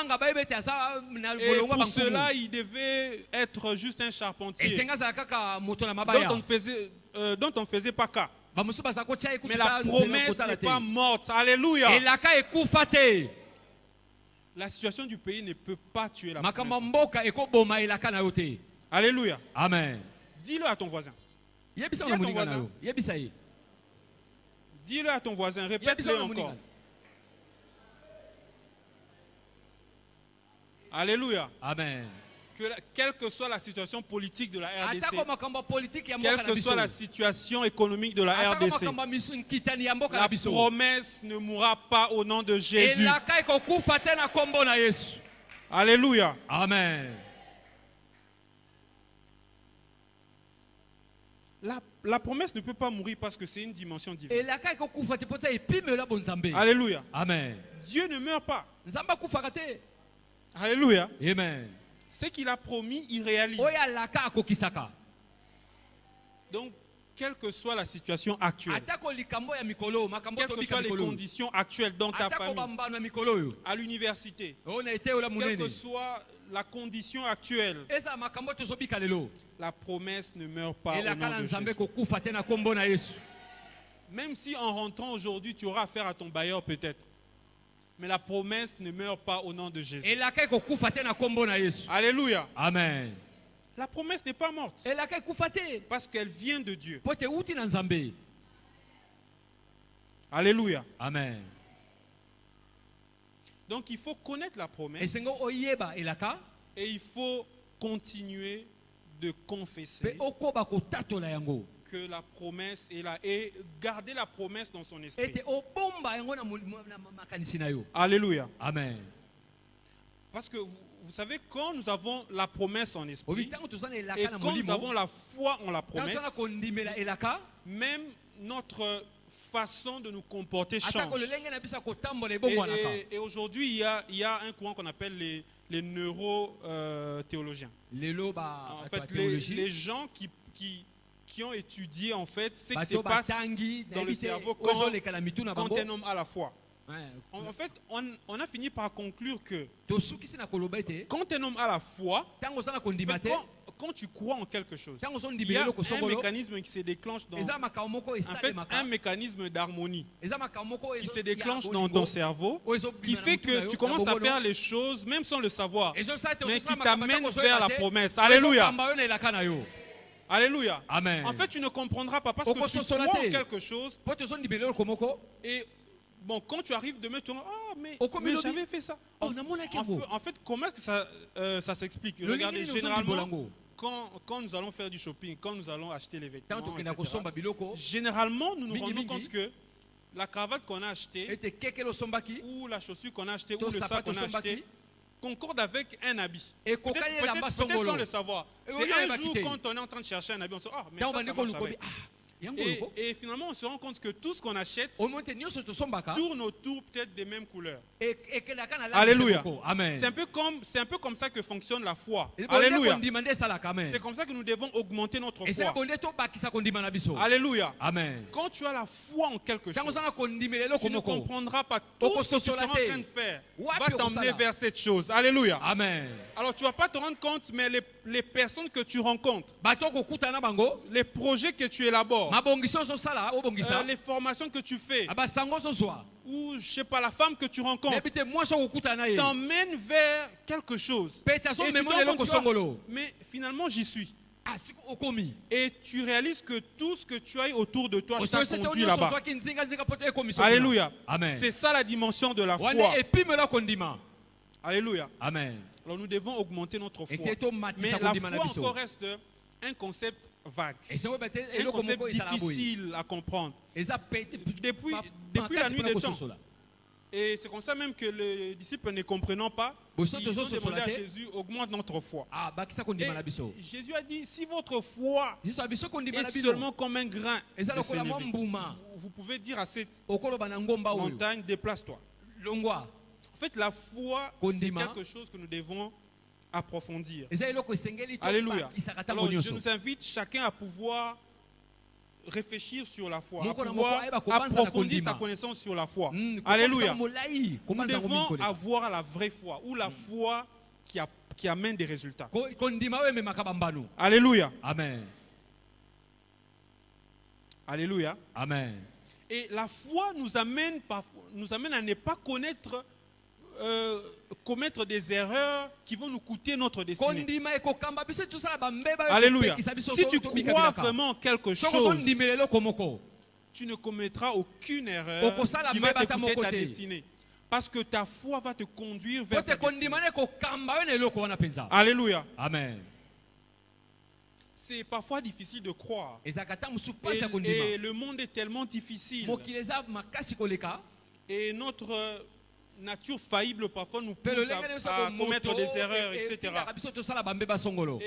et pour cela il devait être juste un charpentier dont on ne faisait pas cas. Mais la promesse n'est pas morte. Alléluia. La situation du pays ne peut pas tuer la promesse. Alléluia. Amen. Dis-le à ton voisin. Dis-le à ton voisin. Répète-le encore. Alléluia. Amen. Quelle que soit la situation politique de la RDC, quelle que soit la situation économique de la RDC, la promesse ne mourra pas au nom de Jésus. Alléluia. Amen. La promesse ne peut pas mourir parce que c'est une dimension divine. Alléluia. Amen. Dieu ne meurt pas. Alléluia. Amen. Ce qu'il a promis, il réalise. Donc, quelle que soit la situation actuelle, quelles que soient les conditions actuelles dans ta famille, à l'université, quelle que soit la condition actuelle, la promesse ne meurt pas au nom de Jésus. Même si en rentrant aujourd'hui, tu auras affaire à ton bailleur peut-être. Mais la promesse ne meurt pas au nom de Jésus. Alléluia. Amen. la promesse n'est pas morte. Parce qu'elle vient de Dieu. Alléluia. Amen. Donc il faut connaître la promesse. Et il faut continuer de confesser que la promesse est là et garder la promesse dans son esprit. Alléluia. Amen. Parce que vous savez, quand nous avons la promesse en esprit et quand nous avons la foi en la promesse, même notre façon de nous comporter change. Et aujourd'hui, il y a un courant qu'on appelle les neurothéologiens. En fait, les gens qui ont étudié en fait ce qui se passe dans le cerveau quand un homme a la foi. En fait, on a fini par conclure que quand un homme a la foi, quand tu crois en quelque chose, il y a un mécanisme qui se déclenche un mécanisme d'harmonie qui se déclenche dans ton cerveau, qui fait que tu commences à faire les choses même sans le savoir, mais qui t'amène vers la promesse. Alléluia. Alléluia. Amen. En fait, tu ne comprendras pas parce que tu crois en quelque chose. Et bon, quand tu arrives demain, tu dis, ah, mais j'avais fait ça. En fait, comment est-ce que ça s'explique? Regardez, généralement, quand nous allons faire du shopping, quand nous allons acheter les vêtements, etc., généralement, nous nous rendons compte que la cravate qu'on a achetée, ou la chaussure qu'on a achetée, ou le sac qu'on a acheté, concorde avec un habit. Peut-être sans le savoir. C'est un jour quand on est en train de chercher un habit, on se dit, ah, mais ça marche avec. Et finalement, on se rend compte que tout ce qu'on achète tourne autour peut-être des mêmes couleurs. Alléluia. C'est un peu comme ça que fonctionne la foi. Alléluia. C'est comme ça que nous devons augmenter notre foi. Alléluia. Amen. Quand tu as la foi en quelque chose, tu ne comprendras pas tout ce que tu seras en train de faire va t'emmener vers cette chose. Alléluia. Amen. Alors tu ne vas pas te rendre compte, mais les personnes que tu rencontres, les projets que tu élabores, les formations que tu fais, ou je sais pas, la femme que tu rencontres, t'emmène vers quelque chose. Et tu te rends compte, mais finalement j'y suis. Et tu réalises que tout ce que tu as autour de toi t'a conduit là-bas. Alléluia. C'est ça la dimension de la foi. Alléluia. Amen. Alors nous devons augmenter notre foi. Mais la foi encore reste un concept vague, un concept difficile à comprendre. Depuis la nuit des temps. Et c'est comme ça même que les disciples ne comprenant pas, ils ont demandé à Jésus, augmente notre foi. Et Jésus a dit, si votre foi est seulement comme un grain de sénévé, vous pouvez dire à cette montagne, déplace-toi. En fait, la foi, c'est quelque chose que nous devons approfondir. Alléluia. Alors, je nous invite chacun à pouvoir réfléchir sur la foi, à pouvoir approfondir sa connaissance sur la foi. Alléluia. Nous devons avoir la vraie foi, ou la foi qui amène des résultats. Alléluia. Amen. Alléluia. Amen. Et la foi nous amène à ne pas commettre des erreurs qui vont nous coûter notre destinée. Alléluia. Si tu crois vraiment en quelque chose, tu ne commettras aucune erreur qui va te coûter ta destinée. Parce que ta foi va te conduire vers ta destinée. Alléluia. Amen. C'est parfois difficile de croire. Et le monde est tellement difficile. Et notre nature faillible parfois nous pousse à commettre des erreurs, etc.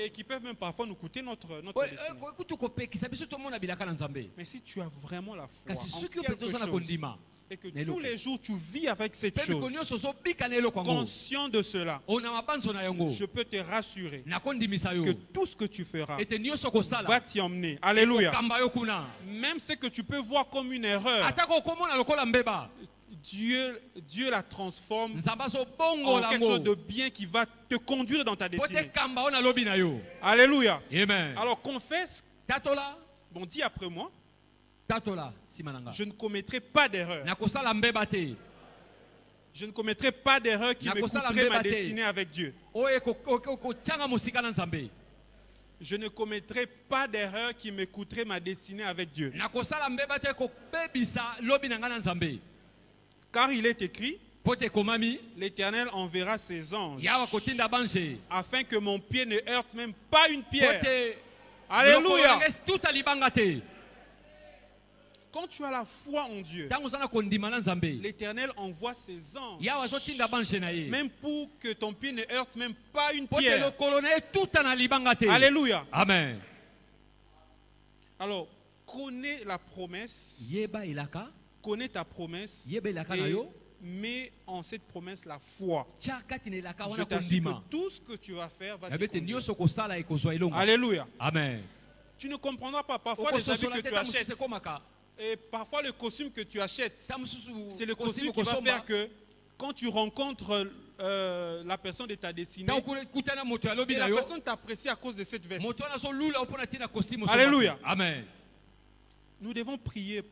Et qui peuvent même parfois nous coûter notre destinée. Mais si tu as vraiment la foi en quelque chose et que tous les jours tu vis avec cette chose, conscient de cela, je peux te rassurer que tout ce que tu feras va t'y emmener. Alléluia. Même ce que tu peux voir comme une erreur, Dieu la transforme en quelque chose de bien qui va te conduire dans ta destinée. Alléluia. Amen. Alors confesse. Bon, dis après moi. Je ne commettrai pas d'erreur. Je ne commettrai pas d'erreur qui me coûterait ma destinée avec Dieu. je ne commettrai pas d'erreur qui m'écouterait ma destinée avec Dieu. Car il est écrit, l'Éternel enverra ses anges afin que mon pied ne heurte même pas une pierre. Alléluia. Quand tu as la foi en Dieu, l'Éternel envoie ses anges, même pour que ton pied ne heurte même pas une pierre. Alléluia. Amen. Alors, connais la promesse, connais ta promesse, et mets en cette promesse la foi. Je t'assure que tout ce que tu vas faire va te conduire. Alléluia. Amen. Tu ne comprendras pas parfois les habits que tu achètes. Et parfois le costume que tu achètes, c'est le costume qui va faire que quand tu rencontres la personne de ta destinée, et la personne t'apprécie à cause de cette veste. Alléluia. Amen. Nous devons prier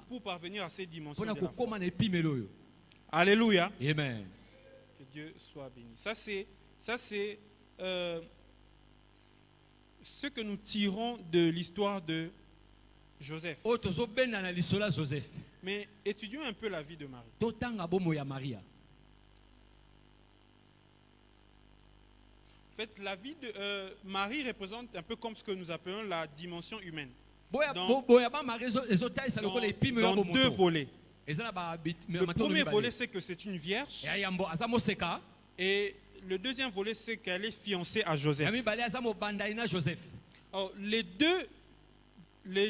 pour parvenir à ces dimensions de la foi. Alléluia. Amen. Que Dieu soit béni. Ça c'est ce que nous tirons de l'histoire de Joseph. Mais étudions un peu la vie de Marie. En fait, la vie de Marie représente un peu comme ce que nous appelons la dimension humaine. Dans deux volets. Le premier volet, c'est que c'est une vierge. Et le deuxième volet, c'est qu'elle est fiancée à Joseph. Alors, les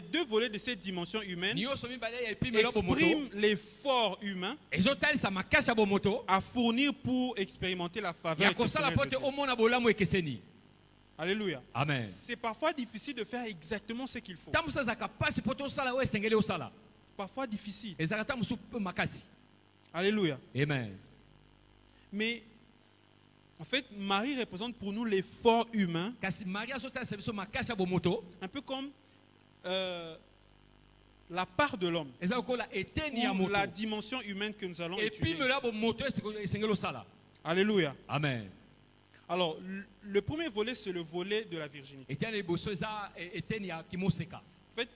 deux volets de cette dimension humaine expriment l'effort humain à fournir pour expérimenter la faveur de Dieu. Alléluia. Amen. C'est parfois difficile de faire exactement ce qu'il faut. Parfois difficile. Alléluia. Amen. Mais en fait, Marie représente pour nous l'effort humain. Un peu comme la part de l'homme, ou la dimension humaine que nous allons étudier. Alléluia. Amen. Alors, le premier volet, c'est le volet de la virginité. En fait,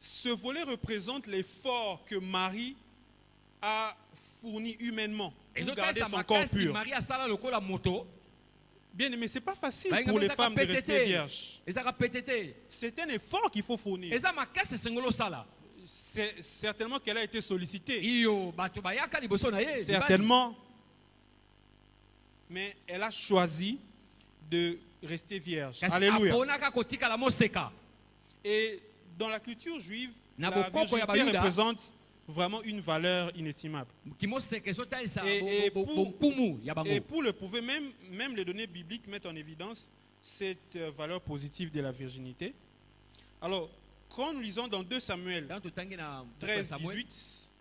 ce volet représente l'effort que Marie a fourni humainement pour garder son corps pur. Bien aimé, ce n'est pas facile pour les femmes de rester vierges. C'est un effort qu'il faut fournir. C'est certainement qu'elle a été sollicitée. Certainement. Mais elle a choisi de rester vierge. Alléluia. Et dans la culture juive, la virginité représente vraiment une valeur inestimable. Et pour le prouver, même les données bibliques mettent en évidence cette valeur positive de la virginité. Alors, quand nous lisons dans 2 Samuel 13, 18,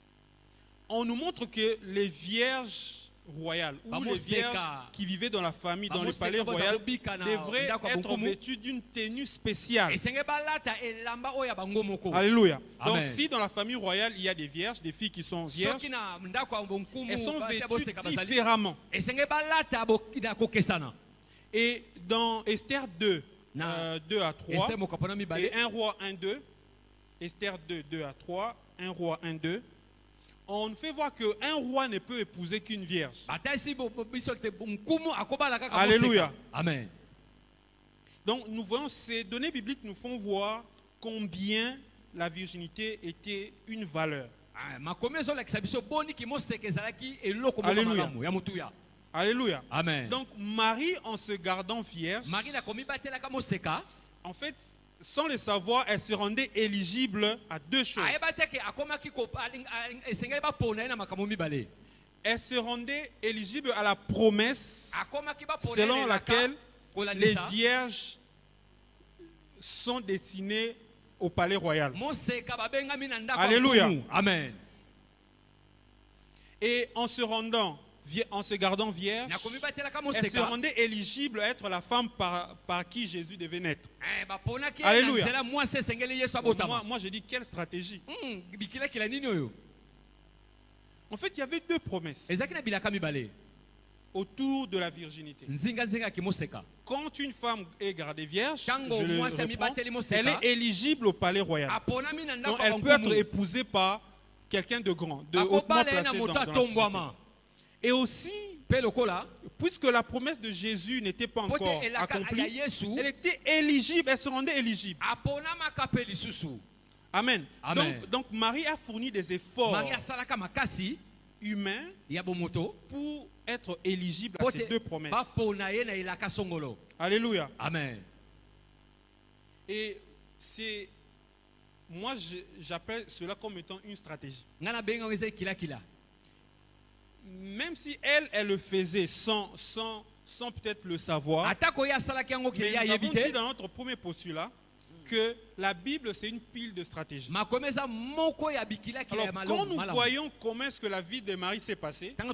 on nous montre que les vierges royales ou les vierges qui vivaient dans la famille, dans le palais royal, devraient être vêtues d'une tenue spéciale. Alléluia. Donc si dans la famille royale il y a des vierges, des filles qui sont vierges, elles sont vêtues différemment. Et dans Esther 2, 2 à 3, et 1 roi 1, 2, Esther 2, 2 à 3, 1 roi 1, 2, on fait voir qu'un roi ne peut épouser qu'une vierge. Alléluia. Amen. Donc nous voyons, ces données bibliques nous font voir combien la virginité était une valeur. Alléluia. Alléluia. Amen. Donc Marie, en se gardant vierge, en fait, sans le savoir, elle se rendait éligible à 2 choses. Elle se rendait éligible à la promesse selon laquelle les vierges sont destinées au palais royal. Alléluia. Amen. Et en se gardant vierge, elle se rendait éligible à être la femme par qui Jésus devait naître. Alléluia. Moi je dis, quelle stratégie. En fait, il y avait 2 promesses. autour de la virginité. Quand une femme est gardée vierge, je le reprends, elle est éligible au palais royal. Donc elle peut être épousée par quelqu'un de grand, de hautement placé dans la société. Et aussi, puisque la promesse de Jésus n'était pas encore accomplie, elle était éligible, elle se rendait éligible. Amen. Donc Marie a fourni des efforts humains pour être éligible à ces deux promesses. Alléluia. Amen. Et c'est, moi j'appelle cela comme étant une stratégie. Même si elle le faisait sans peut-être le savoir, mais nous avons dit dans notre premier postulat que la Bible c'est une pile de stratégies. Alors quand nous voyons comment est-ce que la vie de Marie s'est passée, nous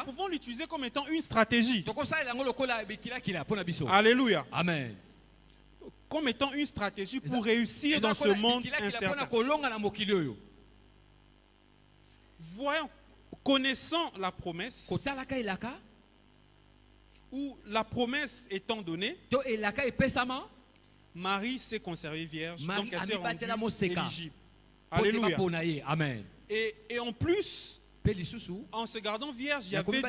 pouvons l'utiliser comme étant une stratégie. Alléluia. Amen. Comme étant une stratégie pour réussir dans ce monde incertain. Voyons, connaissant la promesse, ou la promesse étant donnée, Marie s'est conservée vierge, donc elle s'est rendue éligible. Alléluia. Amen. Et en plus, en se gardant vierge, il y avait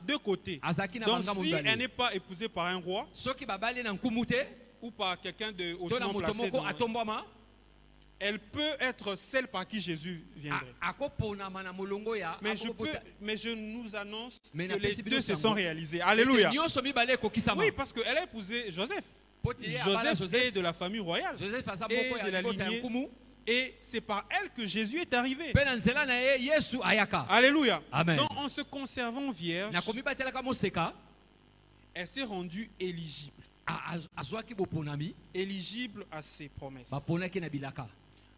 deux côtés. Donc si elle n'est pas épousée par un roi ou par quelqu'un de hautement placé, elle peut être celle par qui Jésus viendrait. Mais je nous annonce que les deux se sont réalisés. Alléluia. Oui, parce qu'elle a épousé Joseph. Joseph est de la famille royale et de la lignée. Et c'est par elle que Jésus est arrivé. Alléluia. Amen. Donc en se conservant vierge, elle s'est rendue éligible. Éligible à ses promesses.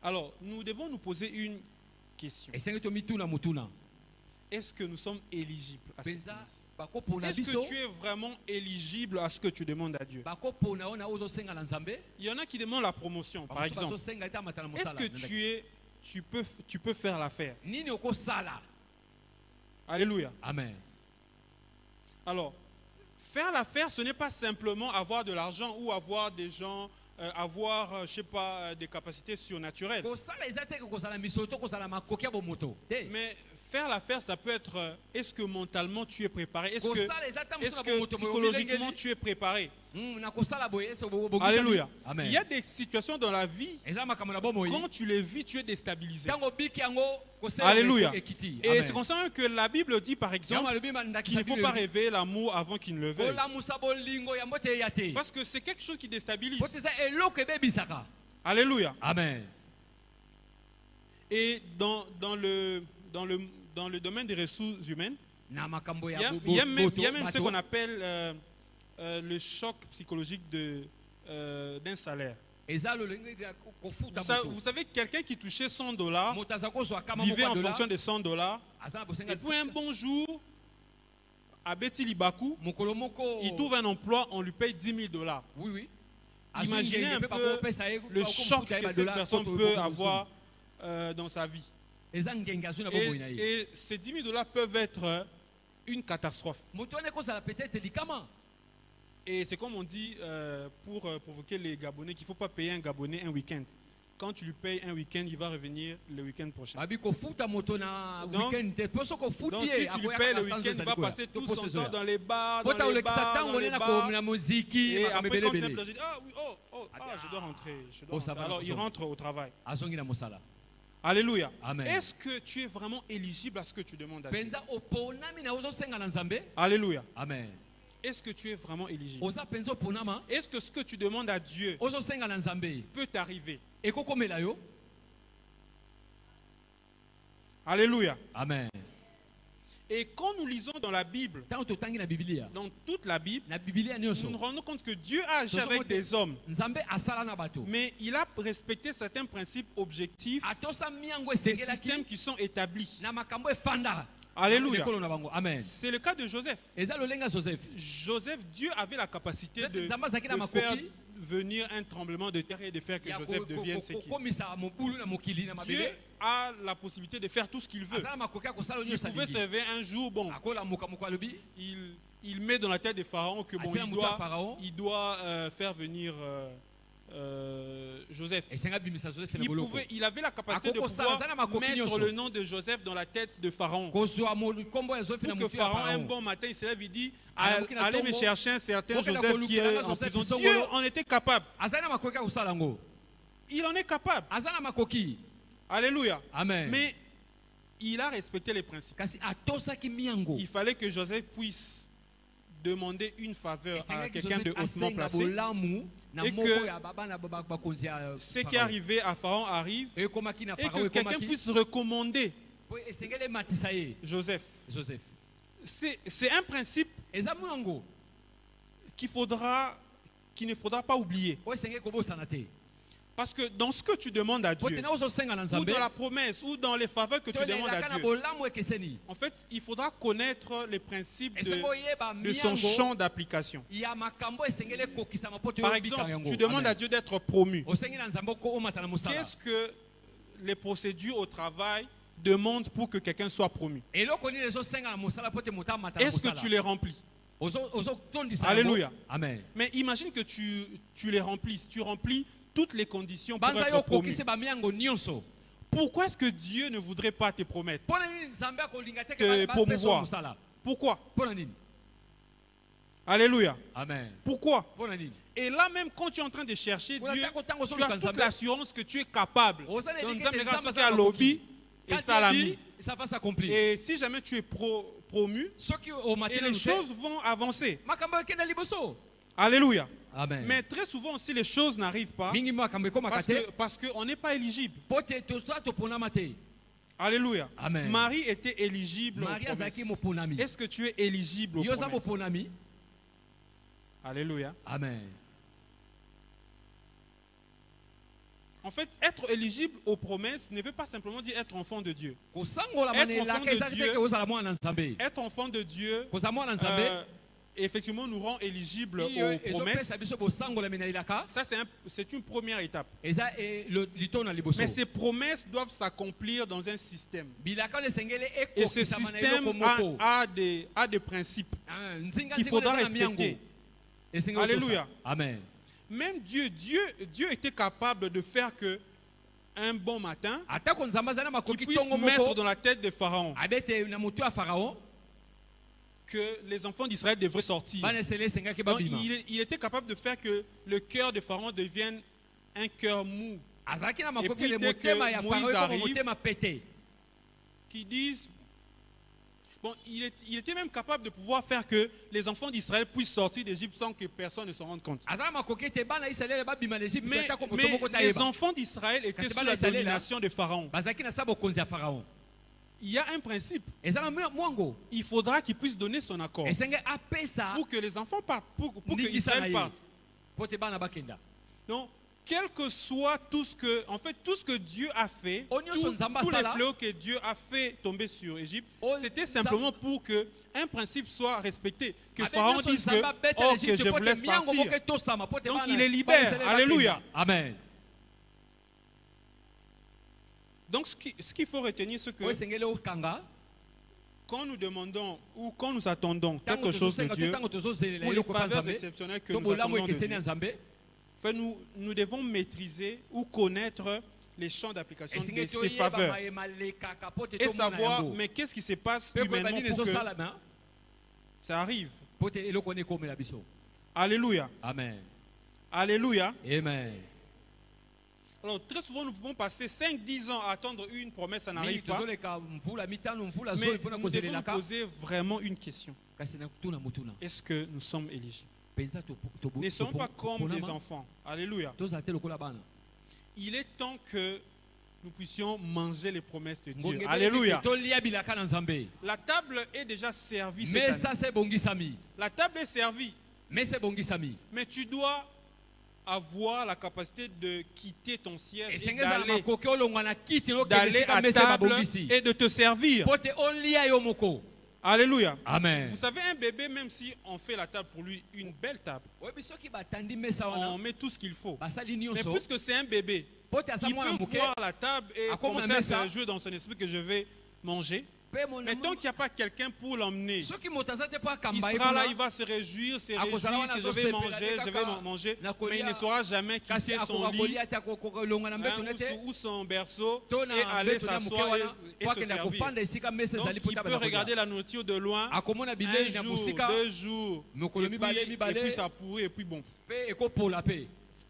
Alors, nous devons nous poser une question. Est-ce que nous sommes éligibles à ces promesses? Est-ce que tu es vraiment éligible à ce que tu demandes à Dieu? Il y en a qui demandent la promotion, par exemple. Est-ce que tu peux faire l'affaire? Alléluia. Amen. Alors, faire l'affaire, ce n'est pas simplement avoir de l'argent ou avoir des gens, avoir, je sais pas, des capacités surnaturelles. Mais faire l'affaire, ça peut être, est-ce que mentalement tu es préparé? Est-ce que psychologiquement tu es préparé? Alléluia. Amen. Il y a des situations dans la vie, quand tu les vis, tu es déstabilisé. Alléluia. Et c'est comme ça que la Bible dit, par exemple, qu'il ne faut pas rêver l'amour avant qu'il ne le veuille. Parce que c'est quelque chose qui déstabilise. Alléluia. Amen. Et dans le domaine des ressources humaines, il y a même ce qu'on appelle le choc psychologique d'un salaire. Vous savez, quelqu'un qui touchait $100 vivait en fonction de $100. Et puis un bon jour, à Betty Libakou, il trouve un emploi, on lui paye $10,000. Oui. Imaginez un peu le choc que cette personne peut avoir dans sa vie. Et ces $10,000 peuvent être une catastrophe. Et c'est comme on dit pour provoquer les Gabonais qu'il ne faut pas payer un Gabonais un week-end. Quand tu lui payes un week-end, il va revenir le week-end prochain. Donc si tu lui payes le week-end, il va passer tout son temps dans les bars, et après quand il vient de dire, je dois rentrer. Alors il rentre au travail. Alléluia. Est-ce que tu es vraiment éligible à ce que tu demandes à Dieu? Alléluia. Amen. Est-ce que tu es vraiment éligible? Est-ce que ce que tu demandes à Dieu peut t'arriver? Alléluia. Amen. Et quand nous lisons dans la Bible, dans toute la Bible, nous nous rendons compte que Dieu a agi avec des hommes. Mais il a respecté certains principes objectifs, des systèmes qui sont établis. Alléluia. C'est le cas de Joseph. Joseph, Dieu avait la capacité de faire venir un tremblement de terre et de faire que Joseph devienne ce qu'il est. Dieu a la possibilité de faire tout ce qu'il veut. Il pouvait se réveiller un jour, bon, il met dans la tête de Pharaon que bon, il doit faire venir Joseph. Il avait la capacité de pouvoir mettre le nom de Joseph dans la tête de Pharaon. Pour que Pharaon, un bon matin, il se lève et dit, allez me chercher un certain Joseph qui est en prison. Dieu en était capable. Il en est capable. Alléluia. Amen. Mais il a respecté les principes. Il fallait que Joseph puisse demander une faveur à quelqu'un de hautement placé. Et que ce qui est arrivé à Pharaon arrive. Et que quelqu'un puisse recommander Joseph. C'est un principe qu'il ne faudra pas oublier. Parce que dans ce que tu demandes à Dieu, ou dans la promesse, ou dans les faveurs que tu demandes à Dieu, en fait, il faudra connaître les principes de son champ d'application. Par exemple, tu demandes à Dieu d'être promu. Qu'est-ce que les procédures au travail demandent pour que quelqu'un soit promu? Est-ce que tu les remplis? Alléluia. Amen. Mais imagine que tu les remplisses. Tu remplis toutes les conditions pour être promu. Pourquoi est-ce que Dieu ne voudrait pas te promettre, te promouvoir? Pourquoi? Alléluia. Amen. Pourquoi? Et là même quand tu es en train de chercher Dieu, tu as toute l'assurance que tu es capable. Et si jamais tu es promu, et les choses vont avancer. Alléluia. Amen. Mais très souvent aussi les choses n'arrivent pas parce qu'on n'est pas éligible. Alléluia. Amen. Marie était éligible aux promesses. Est-ce que tu es éligible aux promesses? Alléluia. Amen. En fait, être éligible aux promesses ne veut pas simplement dire être enfant de Dieu. Être enfant de Dieu, effectivement, nous rend éligibles aux promesses. Ça, c'est une première étape. Mais ces promesses doivent s'accomplir dans un système. Et ce système a des principes qu'il faudra respecter. Alléluia. Amen. Même Dieu était capable de faire que un bon matin, qu'il puisse mettre dans la tête de Pharaon que les enfants d'Israël devraient sortir. Donc, il était capable de faire que le cœur de Pharaon devienne un cœur mou. Et puis dès que Moïse arrive, qu'ils disent... Bon, il était même capable de pouvoir faire que les enfants d'Israël puissent sortir d'Égypte sans que personne ne se rende compte. Mais les enfants d'Israël étaient sous la domination de Pharaon. Il y a un principe. Il faudra qu'il puisse donner son accord pour que les enfants partent, pour que Israël parte. Donc, quel que soit tout ce que Dieu a fait, tous les fléaux que Dieu a fait tomber sur Égypte, c'était simplement pour que un principe soit respecté. Que Pharaon dise que je vous laisse partir. Donc il les libère. Alléluia. Amen. Donc ce qu'il faut retenir, c'est que quand nous demandons ou quand nous attendons quelque chose de Dieu, ou les faveurs exceptionnelles que nous attendons de Dieu, nous devons maîtriser ou connaître les champs d'application de ces faveurs et savoir, mais qu'est-ce qui se passe humainement pour que ça arrive. Alléluia. Amen. Alléluia. Amen. Alors très souvent nous pouvons passer 5-10 ans à attendre une promesse, ça n'arrive pas. Mais nous devons nous poser vraiment une question. Est-ce que nous sommes éligibles? Ne sommes pas comme des enfants. Alléluia. Il est temps que nous puissions manger les promesses de Dieu. Alléluia. La table est déjà servie cette année. La table est servie. Mais tu dois avoir la capacité de quitter ton siège et d'aller à table et de te servir. Alléluia. Amen. Vous savez, un bébé, même si on fait la table pour lui, une belle table, on met tout ce qu'il faut. Mais puisque c'est un bébé, il peut voir la table et commencer à se réjouir dans son esprit que je vais manger. Mais tant qu'il n'y a pas quelqu'un pour l'emmener, il sera là, il va se réjouir, que je vais manger, mais il ne saura jamais quitter son lit ou son berceau et aller s'asseoir et se servir. Donc il peut regarder la nourriture de loin, un jour, 2 jours, et puis ça pourrit, et puis bon.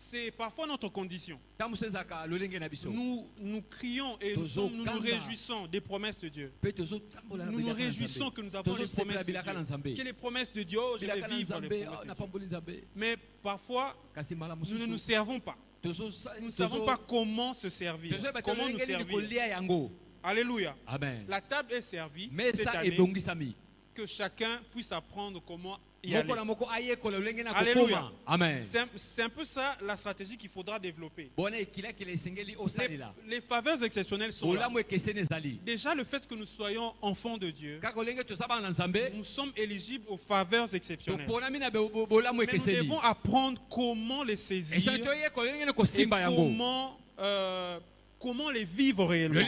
C'est parfois notre condition. Nous crions et nous nous réjouissons des promesses de Dieu. Nous nous réjouissons que nous avons les promesses de Dieu. Que les promesses de Dieu, je vais vivre les promesses de Dieu. Mais parfois, nous ne nous servons pas. Nous ne savons pas comment se servir. Comment nous servir. Alléluia. Amen. La table est servie cette année. Que chacun puisse apprendre comment y aller. Alléluia. Amen. C'est un peu ça la stratégie qu'il faudra développer. Les faveurs exceptionnelles sont là. Déjà le fait que nous soyons enfants de Dieu, nous sommes éligibles aux faveurs exceptionnelles. Mais nous devons apprendre comment les saisir et comment les vivre réellement.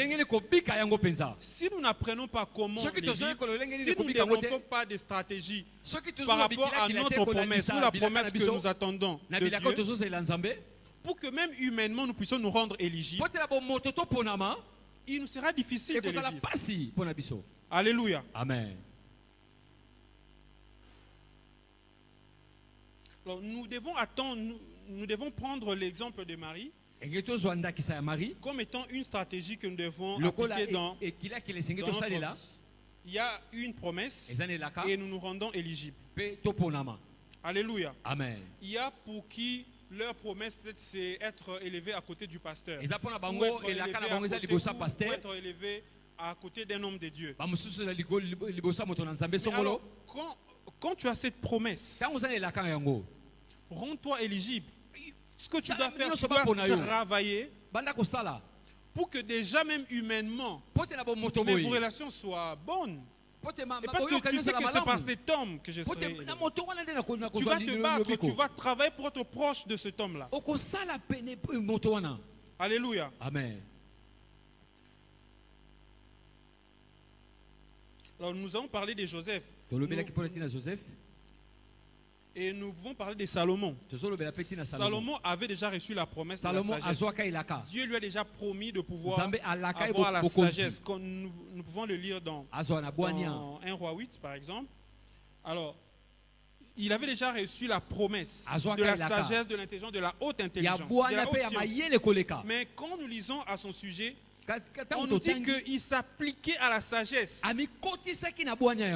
Si nous n'apprenons pas comment les vivre, si nous ne développons pas de stratégie par rapport à notre promesse ou la promesse que nous attendons de Dieu, pour que même humainement nous puissions nous rendre éligibles, il nous sera difficile de les vivre. Alléluia. Amen. Alors, nous devons prendre l'exemple de Marie comme étant une stratégie que nous devons appliquer dans notre vie. Il y a une promesse et nous nous rendons éligibles. Alléluia. Amen. Il y a pour qui leur promesse peut-être c'est être élevé à côté du pasteur ou être élevé à côté d'un homme de Dieu. Mais alors, quand tu as cette promesse, rends-toi éligible. Ce que tu dois faire, tu dois travailler pour que déjà même humainement, mes relations soient bonnes. Et parce que tu sais que c'est par cet homme que je serai élevé. Tu vas te battre, tu vas travailler pour être proche de cet homme-là. Alléluia. Amen. Alors nous avons parlé de Joseph. Et nous pouvons parler de Salomon. Salomon avait déjà reçu la promesse de la sagesse. Dieu lui a déjà promis de pouvoir avoir la sagesse. Nous pouvons le lire dans 1 Roi 8 par exemple. Alors, il avait déjà reçu la promesse de la sagesse, de l'intelligence, de la haute intelligence, de la haute science. Mais quand nous lisons à son sujet, on nous dit qu'il s'appliquait à la sagesse.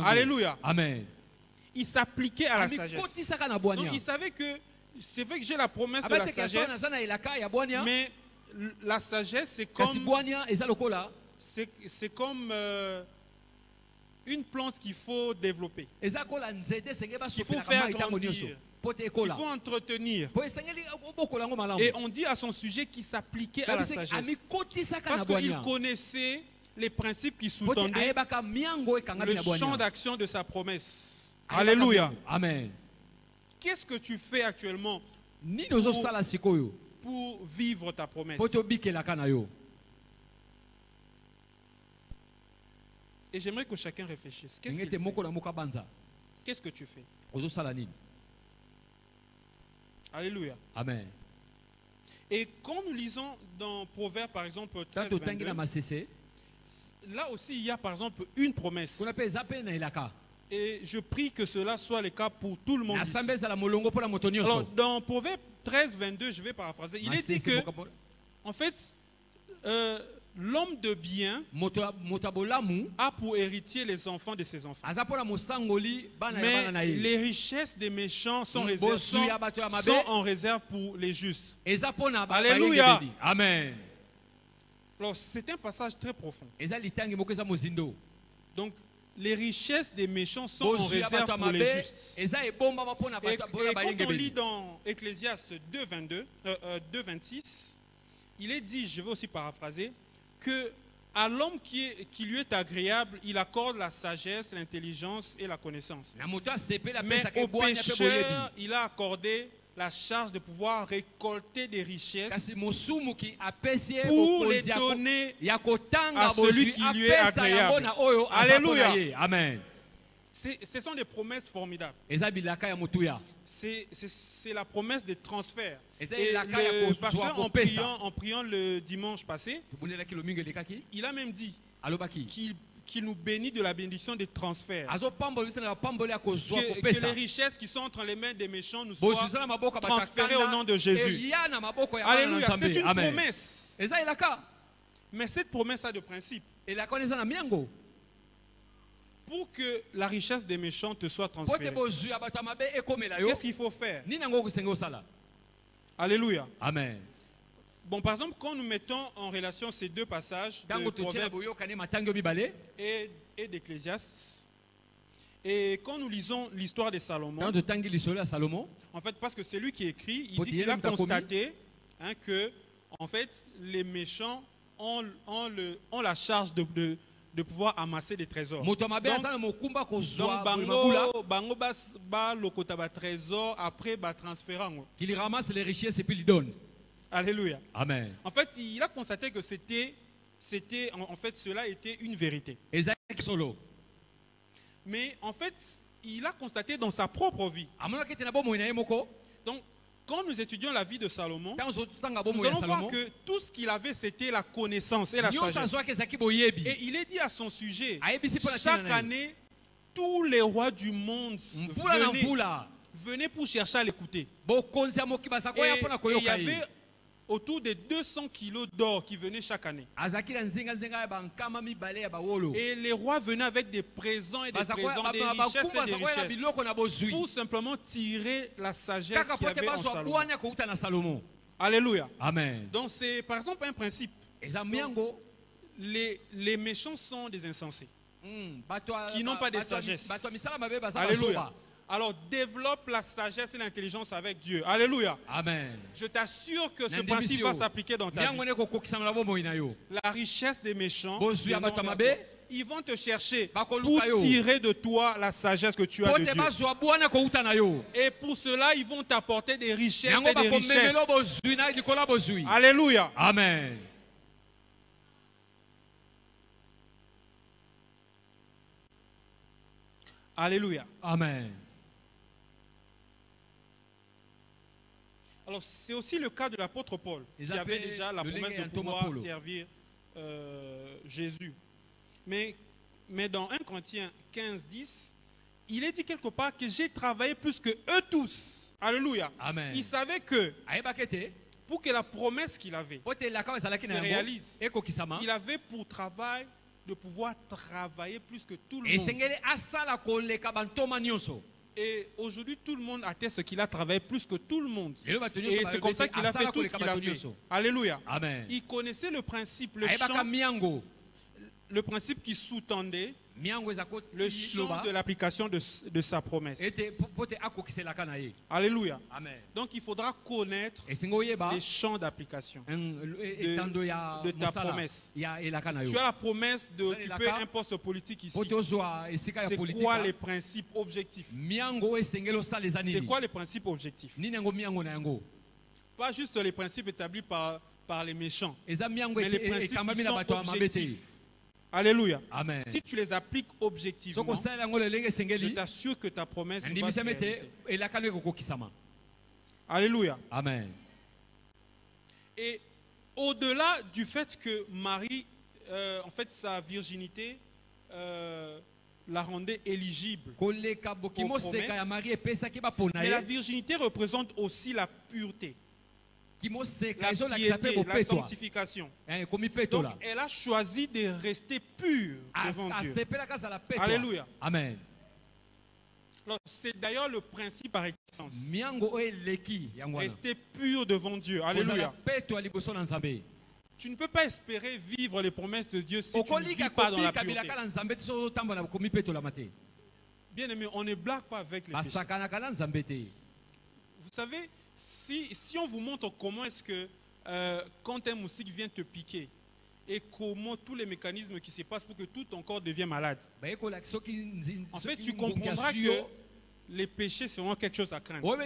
Alléluia. Amen. Il s'appliquait à la sagesse. Donc il savait que c'est vrai que j'ai la promesse de la sagesse, mais la sagesse c'est comme une plante qu'il faut développer. Il faut faire grandir. Il faut entretenir. Et on dit à son sujet qu'il s'appliquait à la sagesse. Parce qu'il connaissait les principes qui sous-tendaient le champ d'action de sa promesse. Alléluia. Amen. Qu'est-ce que tu fais actuellement pour vivre ta promesse? Et j'aimerais que chacun réfléchisse. Qu'est-ce que tu fais? Alléluia. Amen. Et quand nous lisons dans Proverbes par exemple 13, 22, là aussi il y a par exemple une promesse. Et je prie que cela soit le cas pour tout le monde ici. Alors, dans Proverbe 13, 22, je vais paraphraser. Il est dit que, en fait, l'homme de bien a pour héritier les enfants de ses enfants. Mais les richesses des méchants sont en réserve pour les justes. Alléluia. Amen. Alors, c'est un passage très profond. Donc, les richesses des méchants sont en réserve pour les justes. Et quand on lit dans Ecclésiaste 2, 26, il est dit, je vais aussi paraphraser, que À l'homme qui lui est agréable, il accorde la sagesse, l'intelligence et la connaissance. Mais au pécheur, il a accordé la charge de pouvoir récolter des richesses pour les donner à celui qui lui est agréable. Alléluia. Amen. Ce sont des promesses formidables. C'est la promesse de transfert. Et le pasteur, en priant le dimanche passé, il a même dit qu'il nous bénit de la bénédiction des transferts. Que les richesses qui sont entre les mains des méchants nous soient transférées au nom de Jésus. Alléluia, c'est une promesse. Mais cette promesse a de principes. Pour que la richesse des méchants te soit transférée, qu'est-ce qu'il faut faire? Alléluia. Amen. Bon, par exemple, quand nous mettons en relation ces deux passages de Proverbes et d'Ecclésiaste, et quand nous lisons l'histoire de Salomon, en fait, parce que c'est lui qui écrit, il dit qu'il a constaté que, en fait, les méchants ont la charge de pouvoir amasser des trésors. Donc bango ba lokota ba trésor après ba transférant. Il ramasse les richesses et puis il donne. Alléluia. Amen. En fait, il a constaté que cela était une vérité. Mais en fait, il a constaté dans sa propre vie. Donc, quand nous étudions la vie de Salomon, nous allons voir que tout ce qu'il avait, c'était la connaissance et la sagesse. Et il est dit à son sujet, chaque année, tous les rois du monde venaient pour chercher à l'écouter. Et il y avait autour de 200 kilos d'or qui venaient chaque année. Et les rois venaient avec des présents et des présents, des richesses et des richesses, pour simplement tirer la sagesse qu'il y avait en Salomon. Alléluia. Amen. Donc c'est par exemple un principe. Les méchants sont des insensés, qui n'ont pas de sagesse. Alléluia. Alors développe la sagesse et l'intelligence avec Dieu. Alléluia. Amen. Je t'assure que ce principe va s'appliquer dans ta vie. La richesse des méchants, ils vont te chercher pour tirer de toi la sagesse que tu as de Dieu. Et pour cela, ils vont t'apporter des richesses et des richesses. Alléluia. Amen. Alléluia. Amen. Alors, c'est aussi le cas de l'apôtre Paul, qui avait déjà la promesse de pouvoir servir Jésus. Mais dans 1 Corinthiens 15, 10, il est dit quelque part que j'ai travaillé plus que eux tous. Alléluia. Amen. Il savait que pour que la promesse qu'il avait se réalise, il avait pour travail de pouvoir travailler plus que tout le monde. Et aujourd'hui, tout le monde atteste qu'il a travaillé plus que tout le monde. Et c'est comme ça qu'il a fait tout ce qu'il a fait. Alléluia. Amen. Il connaissait le principe, le champ, le principe qui sous-tendait le champ de l'application de sa promesse. Alléluia. Amen. Donc il faudra connaître les champs d'application de ta promesse. Tu as la promesse d'occuper un poste politique ici. C'est quoi les principes objectifs? C'est quoi les principes objectifs? Pas juste les principes établis par les méchants, mais les principes qui sont objectifs. Alléluia. Amen. Si tu les appliques objectivement, je t'assure que ta promesse va se réaliser. Alléluia. Amen. Et au-delà du fait que Marie, en fait, sa virginité la rendait éligible aux promesses, mais la virginité représente aussi la pureté, la piété, la sanctification. Donc elle a choisi de rester pure devant Dieu. Alléluia. Amen. C'est d'ailleurs le principe par excellence. Rester pur devant Dieu. Alléluia. Tu ne peux pas espérer vivre les promesses de Dieu si tu ne vis pas dans la pureté. Bien aimé, on ne blague pas avec les péchés. Vous savez, si on vous montre comment est-ce que quand un moustique vient te piquer et comment tous les mécanismes qui se passent pour que tout ton corps devienne malade. En fait, tu comprendras que les péchés seront quelque chose à craindre.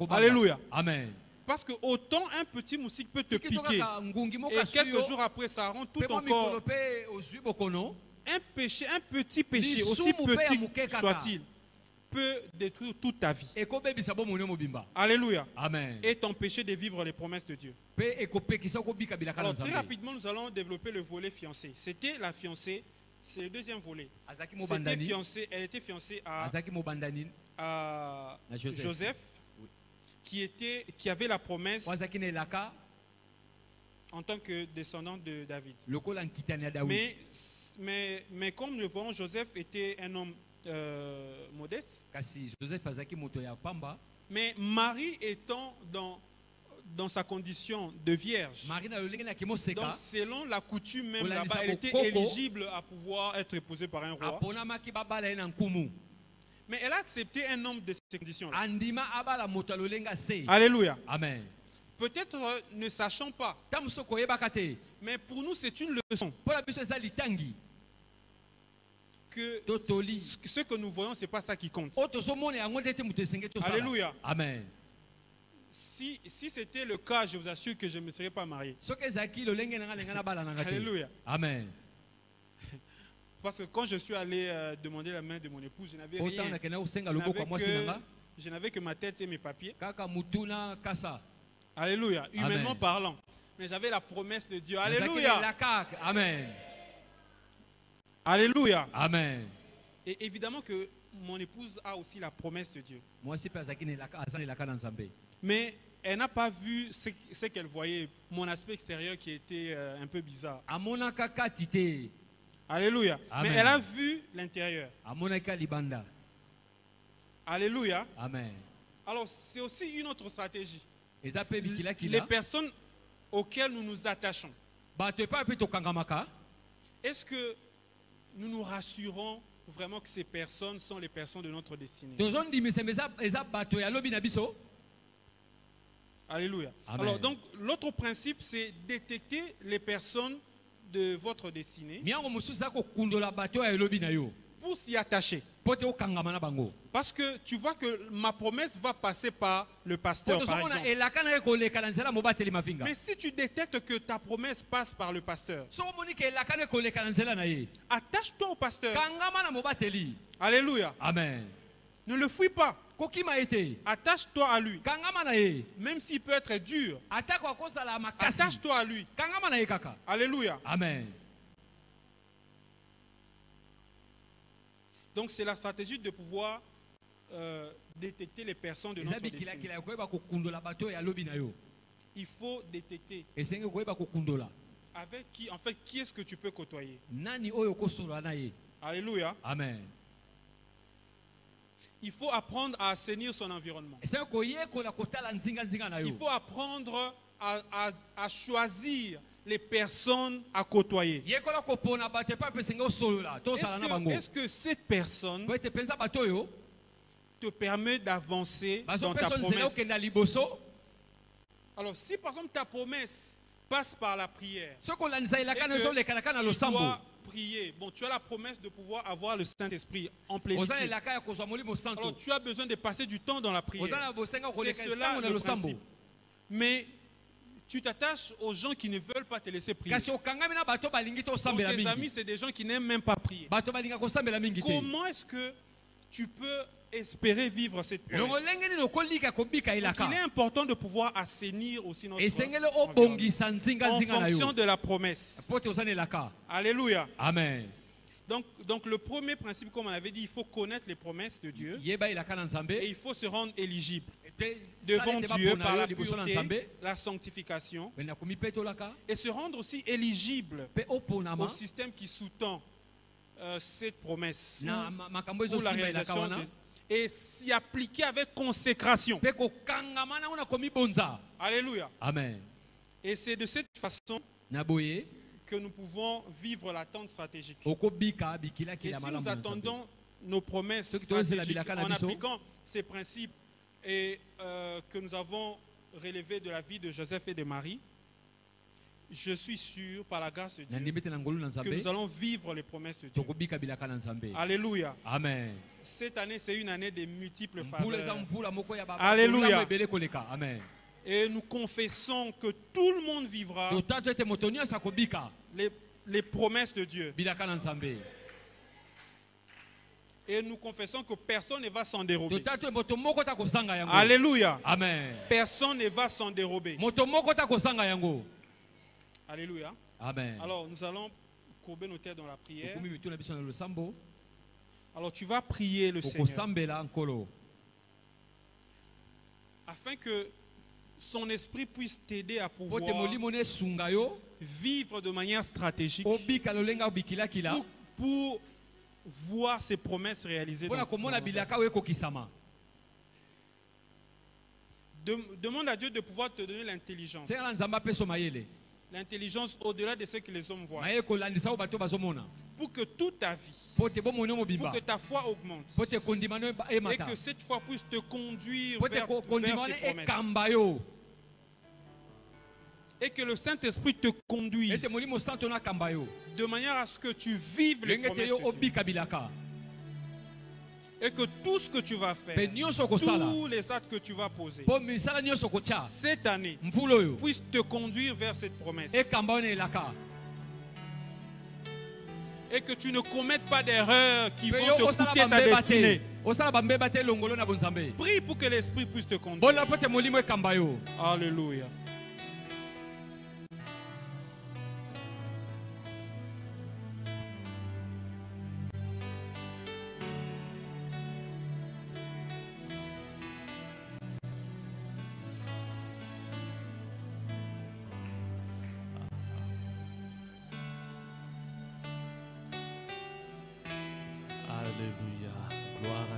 Alléluia. Amen. Parce que autant un petit moustique peut te piquer et quelques jours après ça rend tout ton corps. Un petit péché, aussi petit soit-il, peut détruire toute ta vie. Alléluia. Amen. Et t'empêcher de vivre les promesses de Dieu. Alors très rapidement, nous allons développer le volet fiancé. C'était la fiancée, c'est le deuxième volet. Elle était fiancée à Joseph, qui avait la promesse en tant que descendant de David. Mais comme nous voyons, Joseph était un homme modeste. Mais Marie étant dans sa condition de vierge, donc selon la coutume même là-bas, elle était éligible à pouvoir être épousée par un roi. Mais elle a accepté un homme de ces conditions-là. Alléluia. Amen. Peut-être ne sachant pas, mais pour nous c'est une leçon. Que ce que nous voyons, ce n'est pas ça qui compte. Alléluia. Amen. Si c'était le cas, je vous assure que je ne me serais pas marié. Alléluia. Amen. Parce que quand je suis allé demander la main de mon épouse, je n'avais rien. Je n'avais que ma tête et mes papiers. Alléluia. Humainement parlant. Mais j'avais la promesse de Dieu. Alléluia. Amen. Alléluia. Amen. Et évidemment que mon épouse a aussi la promesse de Dieu. Mais elle n'a pas vu ce qu'elle voyait, mon aspect extérieur qui était un peu bizarre. Alléluia. Amen. Mais elle a vu l'intérieur. Alléluia. Amen. Alors c'est aussi une autre stratégie. Les personnes auxquelles nous nous attachons. Est-ce que nous nous rassurons vraiment que ces personnes sont les personnes de notre destinée? Alléluia. Amen. Alors donc l'autre principe c'est détecter les personnes de votre destinée pour s'y attacher. Parce que tu vois que ma promesse va passer par le pasteur par exemple. Mais si tu détectes que ta promesse passe par le pasteur, attache-toi au pasteur. Alléluia. Amen. Ne le fuis pas. Attache-toi à lui. Même s'il peut être dur. Attache-toi à lui. Alléluia. Amen. Donc c'est la stratégie de pouvoir détecter les personnes de notre destinée. Il faut détecter avec qui, en fait, qui est-ce que tu peux côtoyer. Alléluia. Amen. Il faut apprendre à assainir son environnement. Il faut apprendre à choisir les personnes à côtoyer. Est-ce que cette personne te permet d'avancer dans ta promesse? Alors si par exemple ta promesse passe par la prière, et que tu dois prier, bon, tu as la promesse de pouvoir avoir le Saint-Esprit en plénitude. Alors tu as besoin de passer du temps dans la prière. C'est cela le principe. Mais tu t'attaches aux gens qui ne veulent pas te laisser prier. Donc, tes amis, c'est des gens qui n'aiment même pas prier. Comment est-ce que tu peux espérer vivre cette promesse? Il est important de pouvoir assainir aussi notre environnement en fonction de la promesse. Alléluia. Amen. Donc le premier principe, comme on avait dit, il faut connaître les promesses de Dieu et il faut se rendre éligible devant Dieu par la pureté, la sanctification, et se rendre aussi éligible au système qui sous-tend cette promesse pour la réalisation et s'y appliquer avec consécration. Alléluia. Amen. Et c'est de cette façon que nous pouvons vivre l'attente stratégique. Et si nous attendons nos promesses stratégiques en appliquant ces principes et que nous avons relevés de la vie de Joseph et de Marie, je suis sûr, par la grâce de Dieu, que nous allons vivre les promesses de Dieu. Alléluia. Amen. Cette année, c'est une année de multiples faveurs. Alléluia. Amen. Et nous confessons que tout le monde vivra les promesses de Dieu. Et nous confessons que personne ne va s'en dérober. Alléluia. Amen. Personne ne va s'en dérober. Alléluia. Amen. Alors nous allons courber nos têtes dans la prière. Alors tu vas prier le Seigneur afin que son esprit puisse t'aider à pouvoir vivre de manière stratégique pour voir ses promesses réalisées. Demande à Dieu de pouvoir te donner l'intelligence. L'intelligence au-delà de ce que les hommes voient. Pour que toute ta vie, pour que ta foi augmente, et que cette foi puisse te conduire vers ces promesses. Et que le Saint-Esprit te conduise de manière à ce que tu vives les promesses de Dieu. Et que tout ce que tu vas faire, tous les actes que tu vas poser cette année puissent te conduire vers cette promesse. Et que tu ne commettes pas d'erreurs qui vont te coûter ta destinée. Prie pour que l'Esprit puisse te conduire. Alléluia.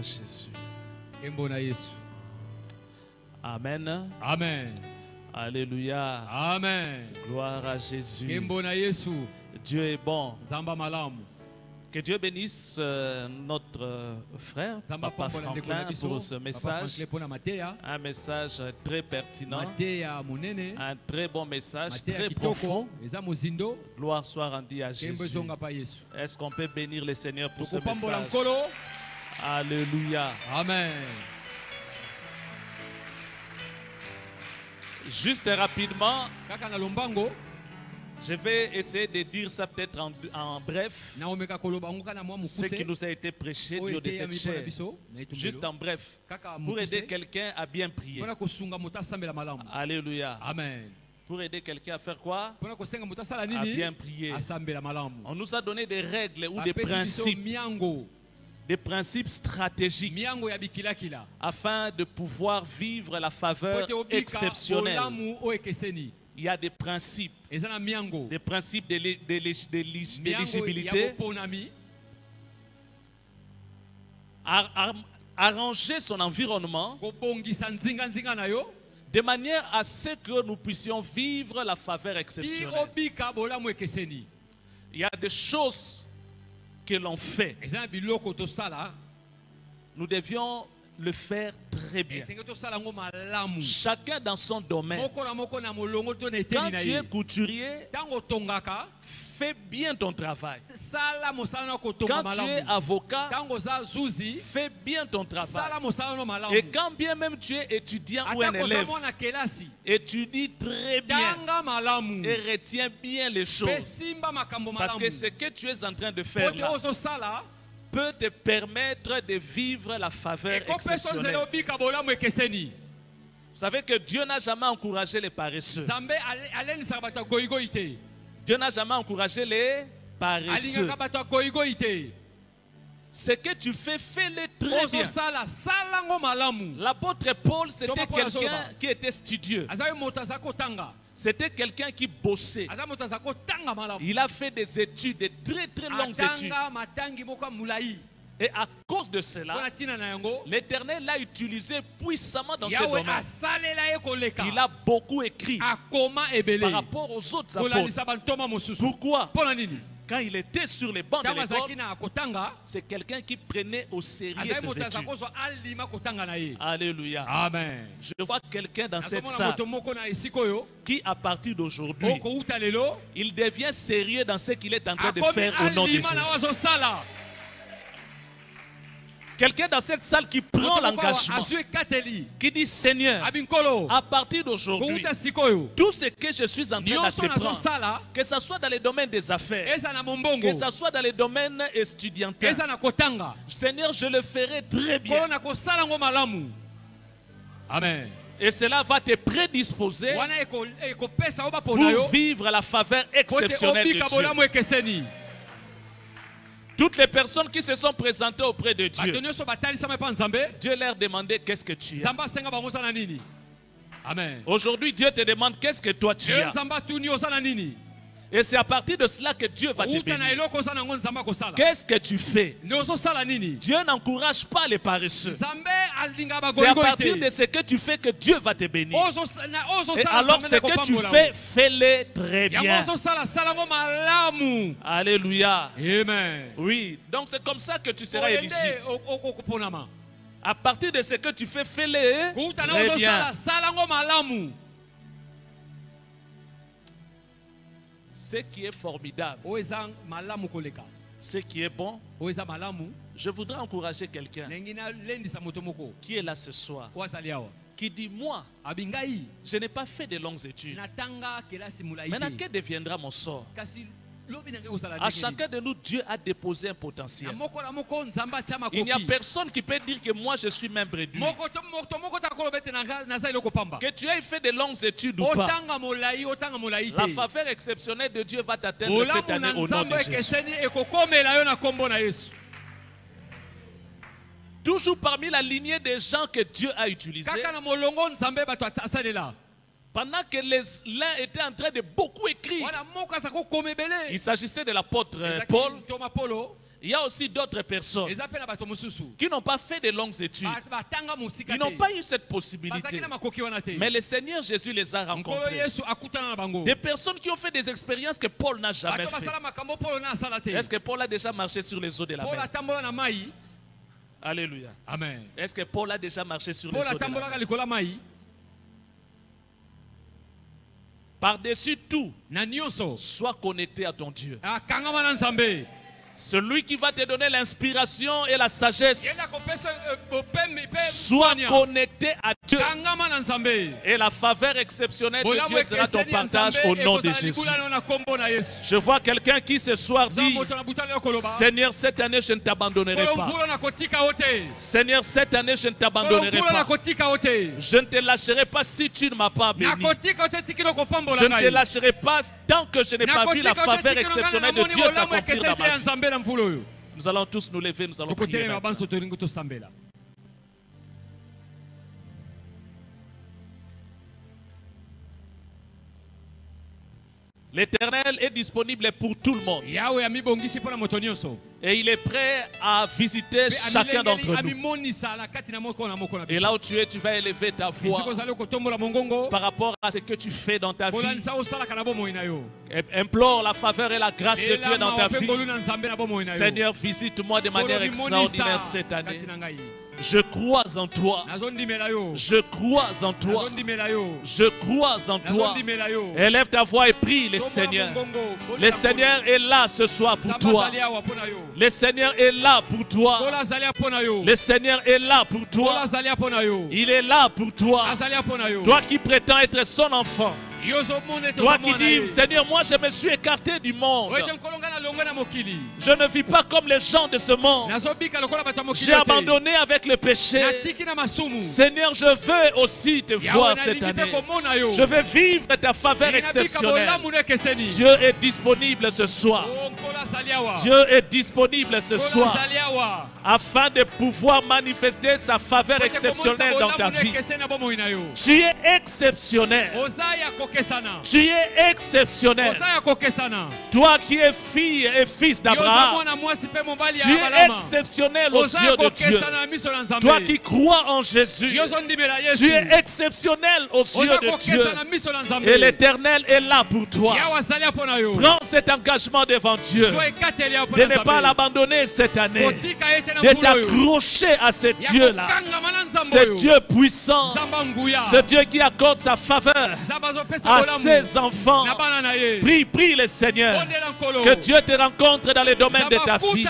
Jésus. Amen. Amen. Alléluia. Amen. Gloire à Jésus. Dieu est bon. Que Dieu bénisse notre frère, Papa Franklin, pour ce message. Un message très pertinent. Un très bon message, très profond. Gloire soit rendue à Jésus. Est-ce qu'on peut bénir le Seigneur pour ce message? Alléluia. Amen. Juste rapidement, je vais essayer de dire ça peut-être en bref. Ce qui nous a été prêché lors de cette chaire. Juste en bref. Pour aider quelqu'un à bien prier. Alléluia. Amen. Pour aider quelqu'un à faire quoi? À bien prier. On nous a donné des règles ou des principes. Des principes stratégiques afin de pouvoir vivre la faveur exceptionnelle. Il y a des principes d'éligibilité. Arranger son environnement de manière à ce que nous puissions vivre la faveur exceptionnelle. Il y a des choses que l'on fait, nous devions le faire très bien. Chacun dans son domaine. Quand tu es couturier, fais bien ton travail. Quand tu es avocat, fais bien ton travail. Et quand bien même tu es étudiant ou un élève, étudie très bien et retiens bien les choses. Parce que ce que tu es en train de faire là peut te permettre de vivre la faveur exceptionnelle. Vous savez que Dieu n'a jamais encouragé les paresseux. Dieu n'a jamais encouragé les paresseux. Ce que tu fais, fais-le très bien. L'apôtre Paul, c'était quelqu'un qui était studieux. C'était quelqu'un qui bossait. Il a fait des études, de très très longues études. Et à cause de cela, l'Éternel l'a utilisé puissamment dans ce domaine. Il a beaucoup écrit par rapport aux autres apôtres. Pourquoi? Quand il était sur les bancs de l'école, c'est quelqu'un qui prenait au sérieux ses études. Alléluia. Amen. Je vois quelqu'un dans cette salle qui, à partir d'aujourd'hui, il devient sérieux dans ce qu'il est en train de faire au nom de Jésus. Quelqu'un dans cette salle qui prend l'engagement, qui dit Seigneur, à partir d'aujourd'hui, tout ce que je suis en train d'entreprendre, que ce soit dans les domaines des affaires, que ce soit dans les domaines estudiantins, Seigneur, je le ferai très bien. Amen. Et cela va te prédisposer pour vivre la faveur exceptionnelle de Dieu. Toutes les personnes qui se sont présentées auprès de Dieu, Dieu leur demandait qu'est-ce que tu as. Amen. Aujourd'hui, Dieu te demande qu'est-ce que toi tu as. Et c'est à partir de cela que Dieu va te bénir. Qu'est-ce que tu fais? Dieu n'encourage pas les paresseux. C'est à partir de ce que tu fais que Dieu va te bénir. Et alors ce que tu fais, fais-le très bien. Alléluia. Amen. Oui, donc c'est comme ça que tu seras éligible. À partir de ce que tu fais, fais-le très bien. Ce qui est formidable, ce qui est bon, je voudrais encourager quelqu'un qui est là ce soir, qui dit moi, je n'ai pas fait de longues études. Maintenant, que deviendra mon sort? À chacun de nous, Dieu a déposé un potentiel. Il n'y a personne qui peut dire que moi je suis même réduit. Que tu aies fait de longues études ou pas, la faveur exceptionnelle de Dieu va t'atteindre cette année au nom de Jésus. Toujours parmi la lignée des gens que Dieu a utilisés, pendant que l'un était en train de beaucoup écrire, il s'agissait de l'apôtre Paul. Il y a aussi d'autres personnes qui n'ont pas fait de longues études. Ils n'ont pas eu cette possibilité. Mais le Seigneur Jésus les a rencontrés. Des personnes qui ont fait des expériences que Paul n'a jamais fait. Est-ce que Paul a déjà marché sur les eaux de la mer? Alléluia. Amen. Est-ce que Paul a déjà marché sur les eaux de la mer? Par-dessus tout, sois connecté à ton Dieu. Celui qui va te donner l'inspiration et la sagesse, sois connecté à Dieu. Et la faveur exceptionnelle de Dieu sera ton partage au nom de Jésus. Je vois quelqu'un qui ce soir dit, Seigneur, cette année je ne t'abandonnerai pas. Seigneur, cette année je ne t'abandonnerai pas. Je ne te lâcherai pas si tu ne m'as pas béni. Je ne te lâcherai pas tant que je n'ai pas vu la faveur exceptionnelle de Dieu s'accomplir dans ma vie. Nous allons tous nous lever, nous allons prier. L'Éternel est disponible pour tout le monde. Et il est prêt à visiter chacun d'entre nous. Et là où tu es, tu vas élever ta voix par rapport à ce que tu fais dans ta vie. Implore la faveur et la grâce de Dieu dans ta vie. Seigneur, visite-moi de manière extraordinaire cette année. Je crois en toi. Je crois en toi. Je crois en toi. Élève ta voix et prie le Seigneur. Le Seigneur est là ce soir pour toi. Le Seigneur est là pour toi. Le Seigneur est là pour toi. Il est là pour toi. Toi qui prétends être son enfant. Toi qui dis, Seigneur, moi je me suis écarté du monde. Je ne vis pas comme les gens de ce monde. J'ai abandonné avec le péché. Seigneur, je veux aussi te voir cette année. Je veux vivre ta faveur exceptionnelle. Dieu est disponible ce soir. Dieu est disponible ce soir afin de pouvoir manifester sa faveur exceptionnelle dans ta vie. Tu es exceptionnel. Tu es exceptionnel. Toi qui es fille et fils d'Abraham, tu es exceptionnel aux yeux de Dieu. Toi qui crois en Jésus, tu es exceptionnel aux yeux de Dieu. Et l'Éternel est là pour toi. Prends cet engagement devant Dieu. de ne pas l'abandonner cette année, de t'accrocher à ce Dieu-là, ce Dieu puissant, ce Dieu qui accorde sa faveur à ses enfants. Prie le Seigneur, que Dieu te rencontre dans les domaines de ta vie,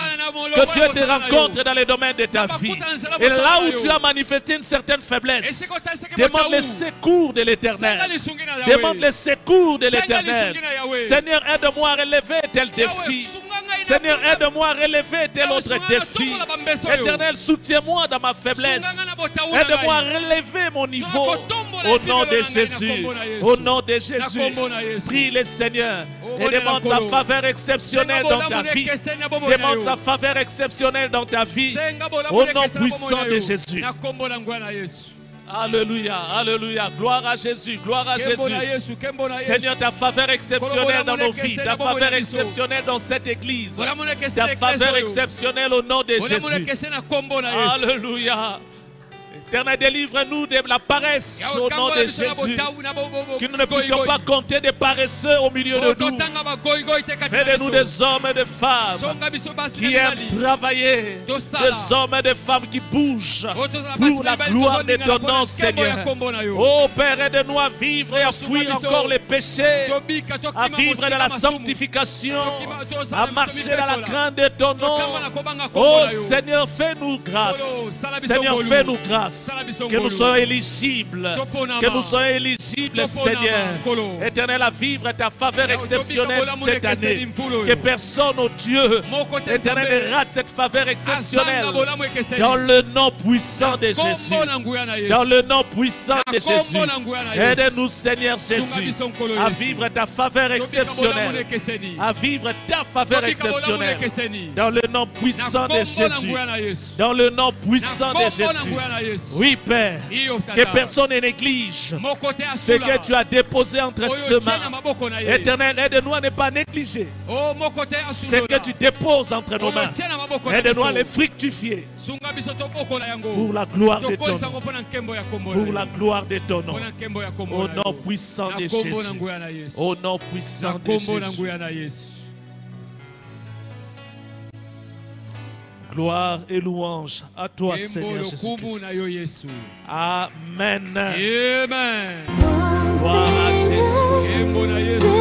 que Dieu te rencontre dans les domaines de ta vie. Et là où tu as manifesté une certaine faiblesse, demande le secours de l'Éternel. Demande le secours de l'Éternel. Seigneur, aide-moi à relever tel défi. Seigneur, aide-moi à relever tel autre défi. Éternel, soutiens-moi dans ma faiblesse. Aide-moi à relever mon niveau. Au nom de Jésus. Au nom de Jésus. Prie le Seigneur et demande sa faveur exceptionnelle dans ta vie. Demande sa faveur exceptionnelle dans ta vie. Au nom puissant de Jésus. Alléluia, alléluia, gloire à Jésus, gloire à Jésus. Seigneur, ta faveur exceptionnelle dans nos vies, ta faveur exceptionnelle dans cette église, ta faveur exceptionnelle au nom de Jésus. Alléluia. Éternel, délivre-nous de la paresse au nom de Jésus. Que nous ne puissions pas compter des paresseux au milieu de nous. Fais de nous des hommes et des femmes qui aiment travailler, des hommes et des femmes qui bougent pour la gloire de ton nom, Seigneur. Oh Père, aide-nous à vivre et à fuir encore les péchés, à vivre dans la sanctification, à marcher dans la crainte de ton nom. Oh Seigneur, fais-nous grâce. Seigneur, fais-nous grâce. Que nous soyons éligibles, que nous soyons éligibles, Seigneur, Éternel, à vivre ta faveur exceptionnelle cette année. Que personne, oh Dieu, Éternel, ne rate cette faveur exceptionnelle. Dans le nom puissant de Jésus. Dans le nom puissant de Jésus. Aide-nous, Seigneur Jésus, à vivre ta faveur exceptionnelle. À vivre ta faveur exceptionnelle. Dans le nom puissant de Jésus. Dans le nom puissant de Jésus. Oui, Père, que personne ne néglige ce que tu as déposé entre ses mains. Éternel, aide-nous à ne pas négliger ce que tu déposes entre nos mains. Aide-nous à les fructifier pour la gloire de ton nom. Pour la gloire de ton nom. Au nom puissant de Jésus. Au nom puissant de Jésus. Gloire et louange à toi, Seigneur Jésus-Christ. Amen. Amen. Gloire à Jésus.